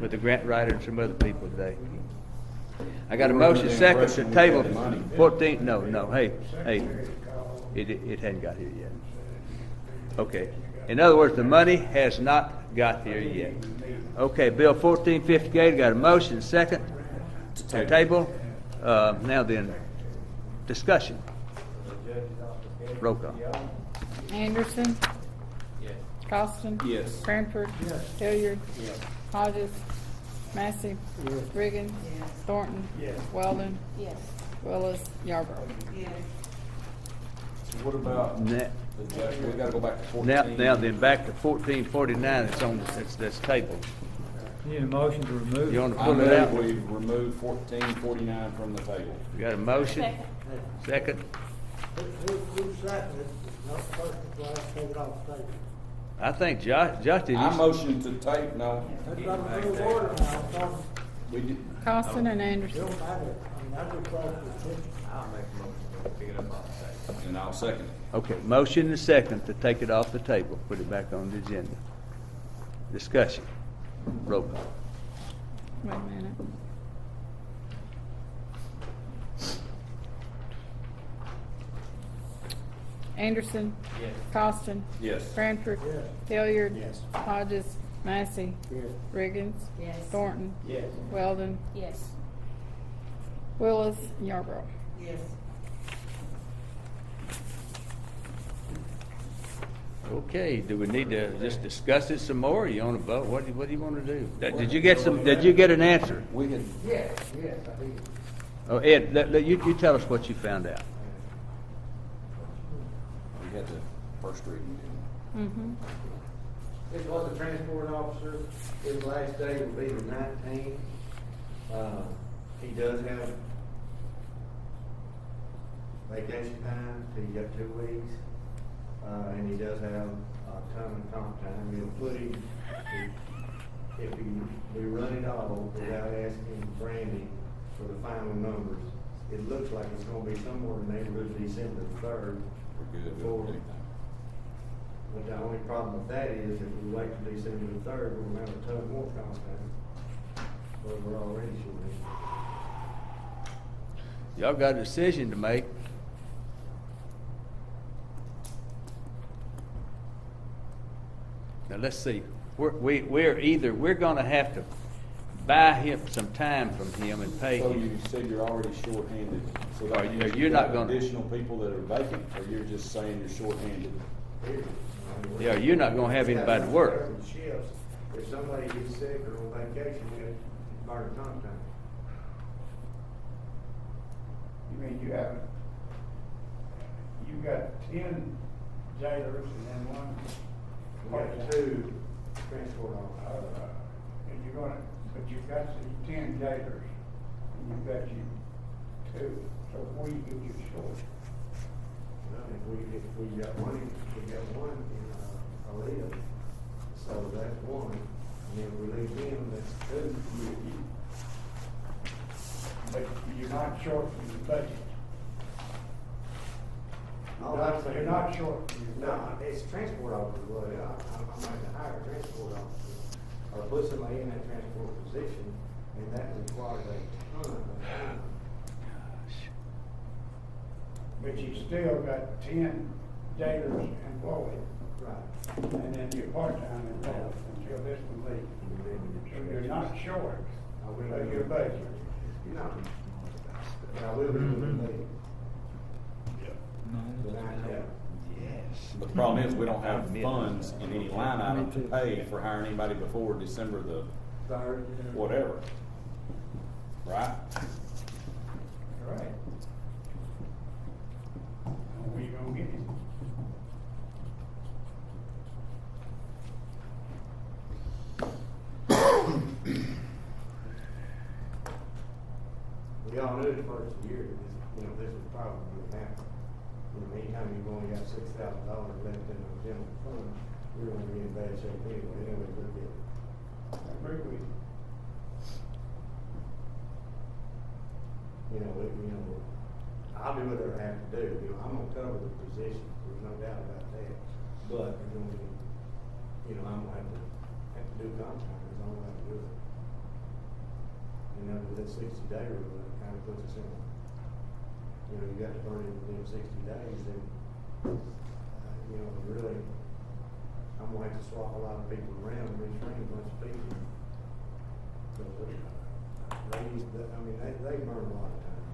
with the grant writer and some other people today. I got a motion second to table 14, hey, it hadn't got here yet. Okay, in other words, the money has not got here yet. Okay, Bill 1458, got a motion second to table. Now then, discussion. Roll call. Anderson. Yes. Costin. Yes. Cranford. Yes. Hilliard. Yes. Hodges. Massey. Yes. Riggins. Thornton. Yes. Weldon. Yes. Willis. Yarborough. So what about Now, we gotta go back to 14. now then, back to 1449, that's tabled. You need a motion to remove. You want to I pull it out? move we remove 1449 from the table. You got a motion? Second. Second? Who seconded it? Not the person who has to take it off the table. I think Justin, I motion to tape, no, That's not a good order now. I'm talking, we did, Costin and it Anderson. don't matter. I mean, I'm just talking to the I'll make a motion to pick it up off the table. and I'll second it. okay, motion and second to take it off the table, put it back on the agenda. Discussion. Roll call. Wait a minute. Anderson. Yes. Costin. Yes. Cranford. Yes. Hilliard. Yes. Hodges. Massey. Yes. Riggins. Yes. Thornton. Yes. Weldon. Yes. Willis. Yarborough. Yes. Okay, do we need to just discuss it some more, or you want to vote? What do you want to do? Did you get an answer? We had, Yes, yes, I did. Oh, Ed, you tell us what you found out. we had the first reading. Mm-hmm. This was the transport officer, his last day will be the 19th. He does have vacation time, so you got 2 weeks. And he does have a ton of comp time. We'll put him, if we run it all without asking Brandy for the final numbers, it looks like it's gonna be somewhere in the neighborhood of December 3rd. We're good before- with anything. But the only problem with that is if we wait till December 3rd, we're gonna have a ton more comp time. But we're already short. Y'all got a decision to make. Now, let's see. We're gonna have to buy him some time from him and pay So him. you said you're already shorthanded, so Are that you- means are you you not got gonna- additional people that are vacant, or you're just saying you're shorthanded? Yeah, you're not gonna have anybody to work. Shifts. If somebody gets sick or on vacation, it's burn comp time. You mean you've got 10 jailers and then one We got 2 transport officers. and but you've got 10 jailers, and you've got you 2, so where you get your short? Well, if we got one in Aaliyah, so that's 1. And then we leave him, that's 2. But you're not short from the budget. You're not short from your No, budget. it's transport officer, well, I'm going to hire a transport officer, or put somebody in that transport position, and that requires a ton of time. But you still got 10 jailers employed, Right. and then your part-time employees until this one leaves. So you're not short of your budget. No. But I will be with me. But the problem is, we don't have funds in any line item to pay for hiring anybody before December the 3rd. whatever. Right? Right. Where you gonna get him? We all don't do it the first year, this is probably going to happen. Anytime you've only got $6,000 left in the general fund, you're going to be in bad shape anyway, look at it. I agree with you. I'll do whatever I have to do, I'm gonna cover the position, there's no doubt about that. But, I'm gonna have to do comp time, that's all I have to do. With that 60-day rule, it kind of puts us in, you got to burn it within 60 days, and, really, I'm gonna have to swap a lot of people around and retrain a bunch of people. So, they burn a lot of time.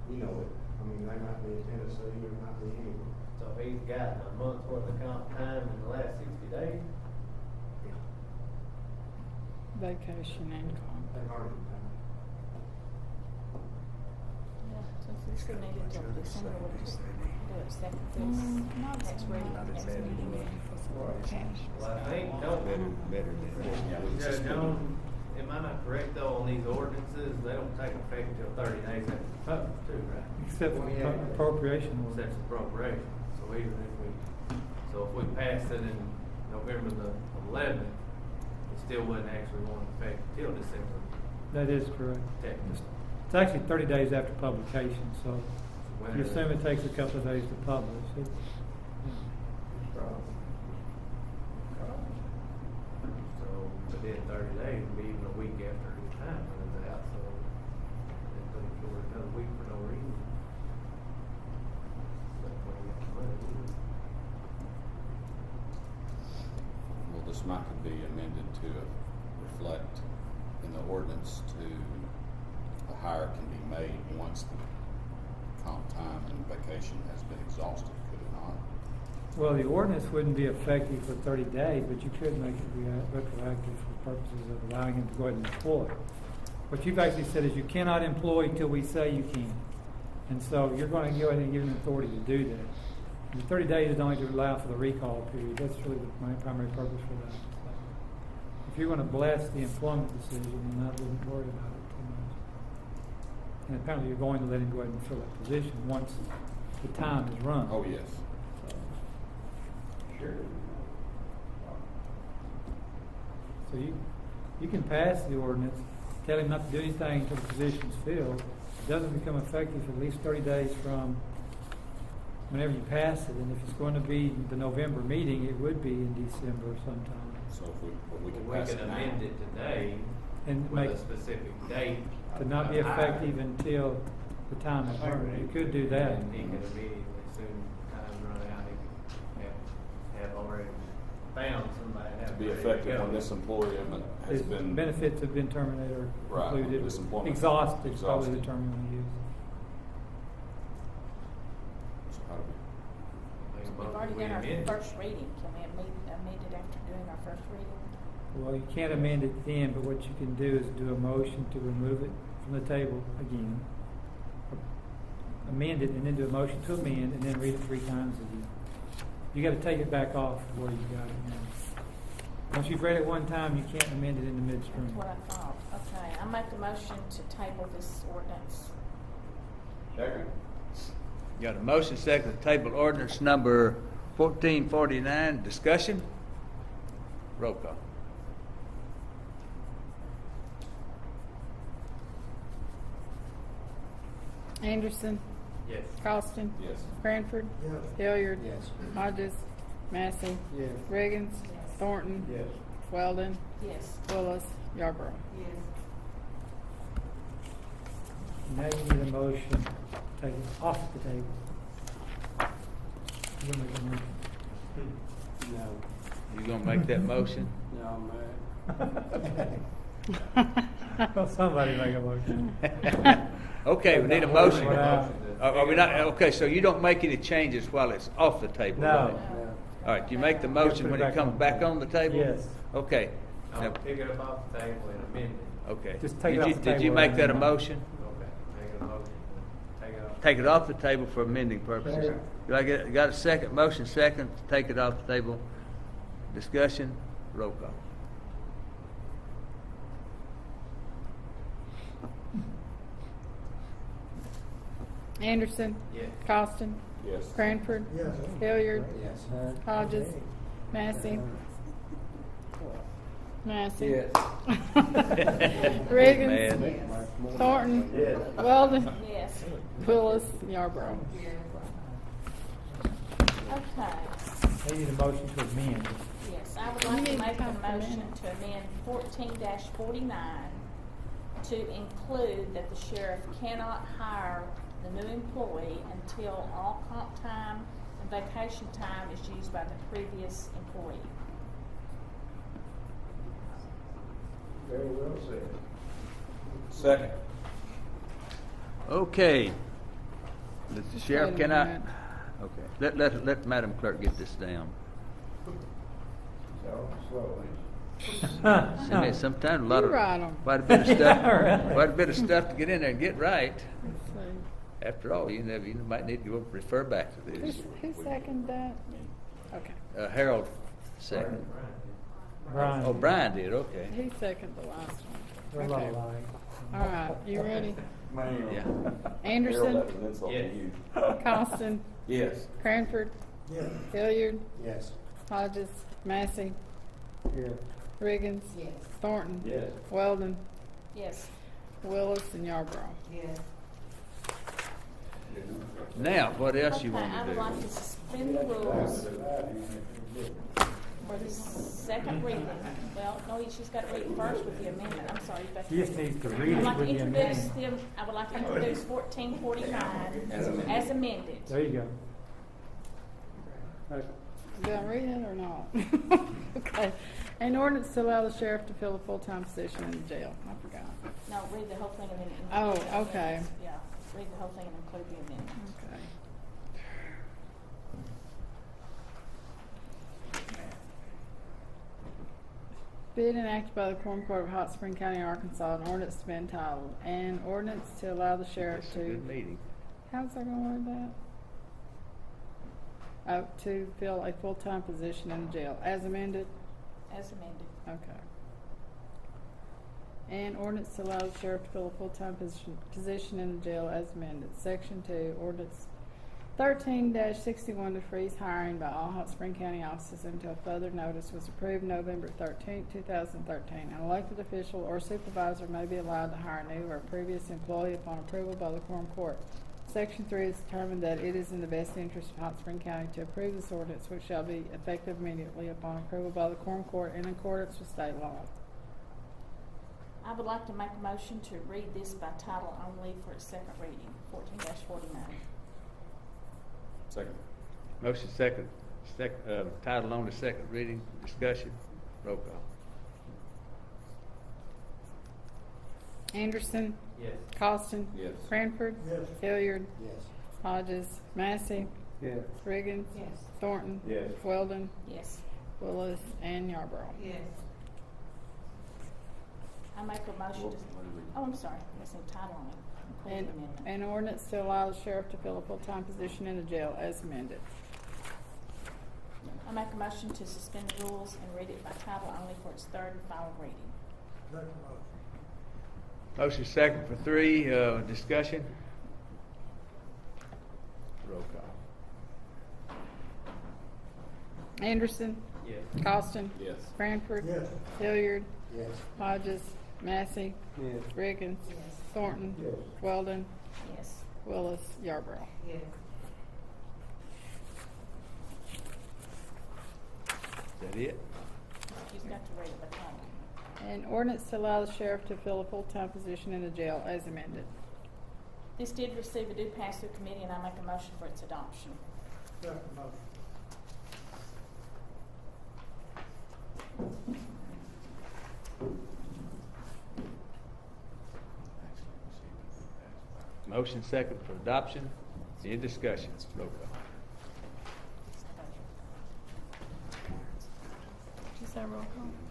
You know it. They might be in Tennessee, or might be anywhere. So he's got a month's worth of comp time in the last 60 days? Vacation income. They burn time. Yeah, so if we still need it till December, we'll just do it second next reading, next meeting. Well, I think, Judge Jones, am I not correct though, on these ordinances, they don't take effect until 30 days after the public too, right? Except for appropriation. That's appropriation. So even if we passed it in November the 11th, it still wouldn't actually go into effect until December. That is correct. Technically. It's actually 30 days after publication, so you assume it takes a couple of days to publish. So within 30 days would be even a week after his time runs out, so they put it forward another week for no reason. That's when we got the money. Well, this might could be amended to reflect in the ordinance to the hire can be made once the comp time and vacation has been exhausted, could it not? Well, the ordinance wouldn't be effective for 30 days, but you could make it retroactive for purposes of allowing him to go ahead and employ. What you've actually said is you cannot employ till we say you can. And so you're going to go ahead and give him authority to do that. And the 30 days is only to allow for the recall period. That's really my primary purpose for that. So if you're going to bless the employment decision, then I wouldn't worry about it too much. And apparently you're going to let him go ahead and fill that position once the time is run. Oh, yes. Sure. So you can pass the ordinance, tell him not to do anything until the position's filled. It doesn't become effective for at least 30 days from whenever you pass it. And if it's going to be the November meeting, it would be in December sometime. So if we can We pass can it now. amend it today And with make a specific date. to not be effective until the time is earned. You could do that. And he could immediately, soon time run out, he could have already found somebody. To be effective when this employment has His been. benefits have been terminated or Right, concluded. this employment Exhausted is probably the exhausted. term you want to use. So how do we? We've already done our first reading, can we amend it after doing our first reading? Well, you can't amend it then, but what you can do is do a motion to remove it from the table again. Amend it and then do a motion to amend and then read it 3 times again. You got to take it back off where you got it now. Once you've read it one time, you can't amend it in the midstream. That's what I thought. Okay, I make the motion to table this ordinance. Second. Got a motion second to table ordinance number 1449. Discussion? Roll call. Anderson, Yes. Carlston, Yes. Cranford, Yes. Hilliard, Yes. Hodges, Massey, Yes. Riggins, Yes. Thornton, Yes. Weldon, Yes. Willis, Yarborough. Yes. Now you need a motion to take it off the table. You gonna make a motion? No. You gonna make that motion? No, man. Well, somebody make a motion. Okay, we need a motion. Wow. Are we not, okay, so you don't make any changes while it's off the table? No. right? No. All right, you make the motion when it comes back on the table? Yes. Okay. I'll Now- pick it up off the table and amend it. Okay. Just take it Did off you- the Did you table make right that a now. motion? Okay, make a motion, take it off. Take it off the table for amending purposes. Second. Do I got a second, motion second, to take it off the table? Discussion, roll call. Anderson. Yes. Costin. Yes. Cranford. Yes. Hilliard. Yes. Hodges. Massey. Massey. Yes. Riggins. Man. Thornton. Yes. Weldon. Yes. Willis. Yarborough. Okay. They need a motion to amend. Yes, I would like You to need make a time for a motion minute. to amend 14-49 to include that the sheriff cannot hire the new employee until all comp time and vacation time is used by the previous employee. Very well said. Second. Okay. The sheriff Wait a cannot, minute. okay, let Madam Clerk get this down. So, slowly. Sometimes a lot You write 'em. of, quite a bit of stuff, Yeah, really. quite a bit of stuff to get in there and get right. Let's see. After all, you might need to go refer back to this. Who seconded that? Okay. Harold second. Brian. Oh, Brian did, okay. He seconded the last They're a one. lot Okay. alike. All right, you ready? Yeah. Anderson. Harold, that was an insult to Yes. you. Costin. Yes. Cranford. Yes. Hilliard. Yes. Hodges. Massey. Here. Riggins. Yes. Thornton. Yes. Weldon. Yes. Willis and Yarborough. Yes. Now, what else you Okay, want I to would like do? to suspend the rules for the second reading. Well, no, she's got to read it first with the amendment. I'm sorry, Becky. She just needs to read I'd it like to with the introduce amendment. I would like to introduce 1449 as amended. There you go. Did I read it or not? Okay. An ordinance to allow the sheriff to fill a full-time position in the jail. I forgot. No, read the whole thing and then include Oh, the amendments. okay. Yeah, read the whole thing and include the amendment. Okay. Bid enacted by the Quorum Court of Hot Spring County, Arkansas, an ordinance to be entitled, an ordinance to allow the sheriff It's a good to, meeting. how's that gonna word that? To fill a full-time position in the jail, as amended? As amended. Okay. An ordinance to allow the sheriff to fill a full-time position in the jail as amended. Section 2, ordinance 13-61 to freeze hiring by all Hot Spring County offices until further notice was approved November 13, 2013. An elected official or supervisor may be allowed to hire a new or previous employee upon approval by the Quorum Court. Section 3 is determined that it is in the best interest of Hot Spring County to approve this ordinance, which shall be effective immediately upon approval by the Quorum Court in accordance with state law. I would like to make a motion to read this by title only for its second reading, 14-49. Second. Motion second, title on the second reading, discussion, roll call. Anderson. Yes. Costin. Yes. Cranford. Yes. Hilliard. Yes. Hodges. Massey. Yes. Riggins. Yes. Thornton. Yes. Weldon. Yes. Willis and Yarborough. Yes. I make a motion to, oh, I'm sorry, I said title only, include And the amendment. an ordinance to allow the sheriff to fill a full-time position in the jail as amended. I make a motion to suspend the rules and read it by title only for its third and final reading. Motion second for 3, discussion, roll call. Anderson. Yes. Costin. Yes. Cranford. Yes. Hilliard. Yes. Hodges. Massey. Yes. Riggins. Yes. Thornton. Yes. Weldon. Yes. Willis. Yarborough. Yes. Is that it? You've got to read it by title. An ordinance to allow the sheriff to fill a full-time position in the jail as amended. This did receive a due pass through committee, and I make a motion for its adoption. Motion second for adoption, any discussion, roll call. Did you say roll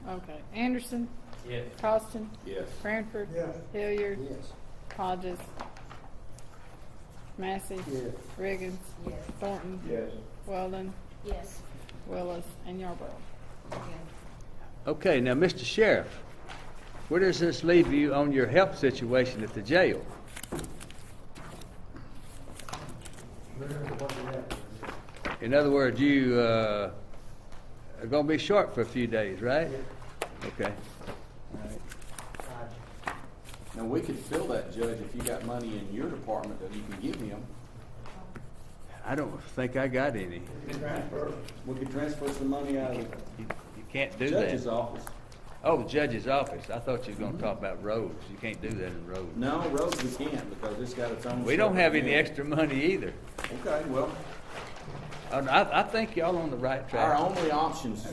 call? Okay. Anderson. Yes. Costin. Yes. Cranford. Yes. Hilliard. Yes. Hodges. Massey. Yes. Riggins. Yes. Thornton. Yes. Weldon. Yes. Willis and Yarborough. Yes. Okay, now, Mr. Sheriff, where does this leave you on your health situation at the jail? In other words, you are going to be short for a few days, right? Okay. All right. Now, we could fill that, Judge, if you got money in your department that you can give him. I don't think I got any. We could transfer some money out of You can't the do judge's that. office. Oh, the judge's office. I thought you were going to talk about roads. You can't do that in roads. No, roads we can't because it's got its own. We don't have any separate extra money either. bill. Okay, well, I think y'all on the right track. our only options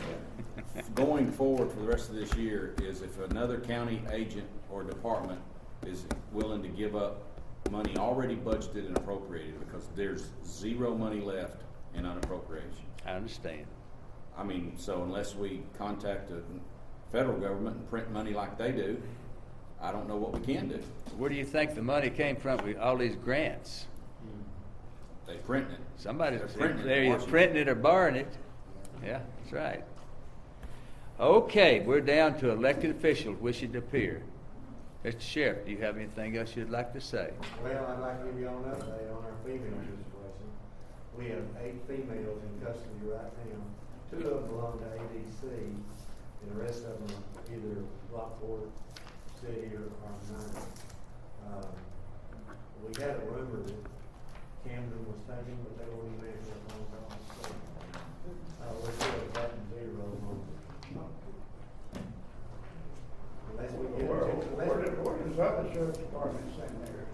going forward for the rest of this year is if another county agent or department is willing to give up money already budgeted and appropriated, because there's zero money left in unappropriation. I understand. I mean, so unless we contact the federal government and print money like they do, I don't know what we can do. Where do you think the money came from with all these grants? They print it. Somebody's They're printing it in they're either Washington. printing it or borrowing it. Yeah, that's right. Okay, we're down to elected officials wishing to appear. Mr. Sheriff, do you have anything else you'd like to say? Well, I'd like to give you all an update on our female situation. We have 8 females in custody right now. 2 of them belong to ADC, and the rest of them are either Lockport City or mine. We had a rumor that Camden was taken, but they won't even answer that phone call. So, we're still at that 0 on. Unless we get Where does other sheriff's departments in there?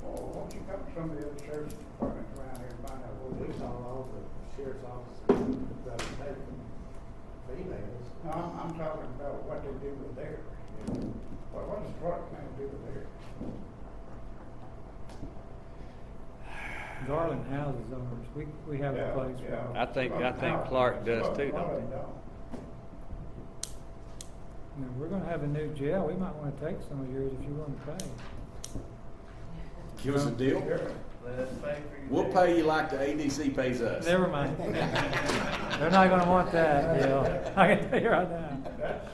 Well, won't you come to some of the other sheriff's departments around here and find out what We we saw saw? all the sheriff's offices that are taken females. No, I'm talking about what they do with theirs. What does Clark County do with theirs? Garland houses ours. We have a place for Yeah. I think Clark does too, don't they? Now, we're gonna have a new jail. We might wanna take some of yours if you want to pay. Give us a deal. We'll pay you like the ADC pays us. Never mind. They're not gonna want that, Bill. I can tell you right now. That's,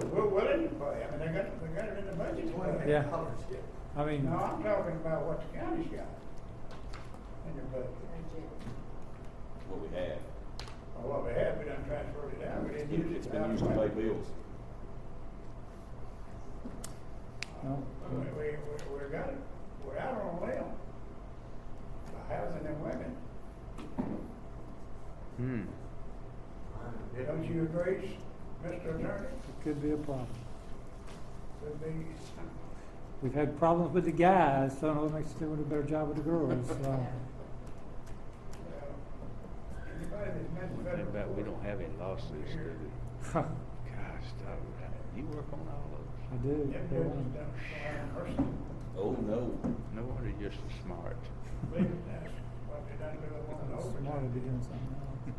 we're willing to pay. I mean, they got it in the budget. Yeah. I mean, No, I'm talking about what the county's got in their budget. What we have. Well, what we had, we done transferred it out. We didn't use it. It's been used to pay bills. no, We got it. We're out on a limb. By housing them women. Don't you agree, Mr. Attorney? it could be a problem. Could be. We've had problems with the guys, so I don't know what makes us do a better job with the girls. So. Anybody that's been to One thing federal about we court- don't have any lawsuits, do we? Gosh, dog, you work on all of I do. Them They judges want- done so mercy. Oh, no. them. No wonder you're so smart. Believe it, that's what they done to them on the Smart to overtime. be doing something else.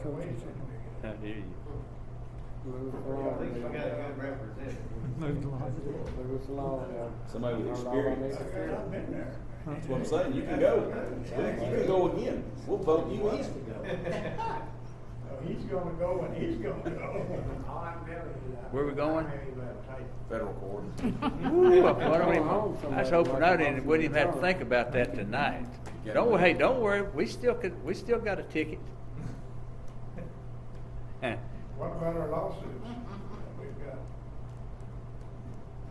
Solid waste didn't we I get? hear you. At least we got a good representative. Moved along. Move along. Somebody with experience. I've been there. That's what I'm saying. You can go. You can go again. We'll vote you in. He's gonna go and he's gonna go. Where we going? Federal court. Ooh, I was hoping I wouldn't even have to think about that tonight. Don't worry. We still got a ticket. What about our lawsuits that we've got?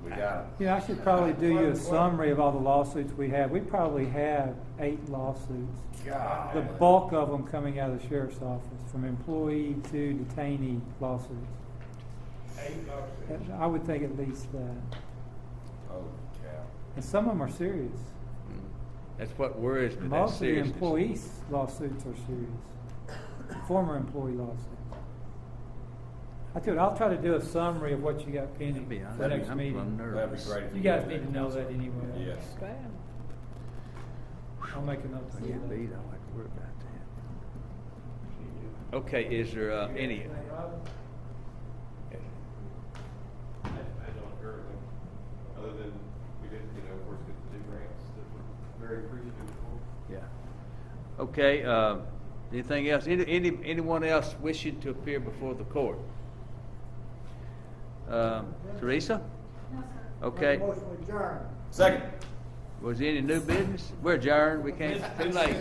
We got it. Yeah, I should probably do you a summary of all the lawsuits we have. We probably have 8 lawsuits. God. The bulk of them coming out of the sheriff's office, from employee to detainee lawsuits. 8 lawsuits. I would think at least that. Oh, cow. And some of them are serious. That's what worries me. That Most of the seriousness. employees' lawsuits are serious. Former employee lawsuits. I tell you, I'll try to do a summary of what you got pending That'd be for honest. the next I'm meeting. That'd be nervous. great. if You guys could. need to know that anyway. Yes. Bad. I'll make a note I of get that. beat. I don't have to worry about that. Okay, is there any? I don't currently, other than we did, of course, get the new grants that we're very appreciative for. Yeah. Okay. Anything else? Anyone else wishing to appear before the court? Teresa? No, sir. Okay. Motion adjourned. Second. Was there any new business? We're adjourned, we can't, too late.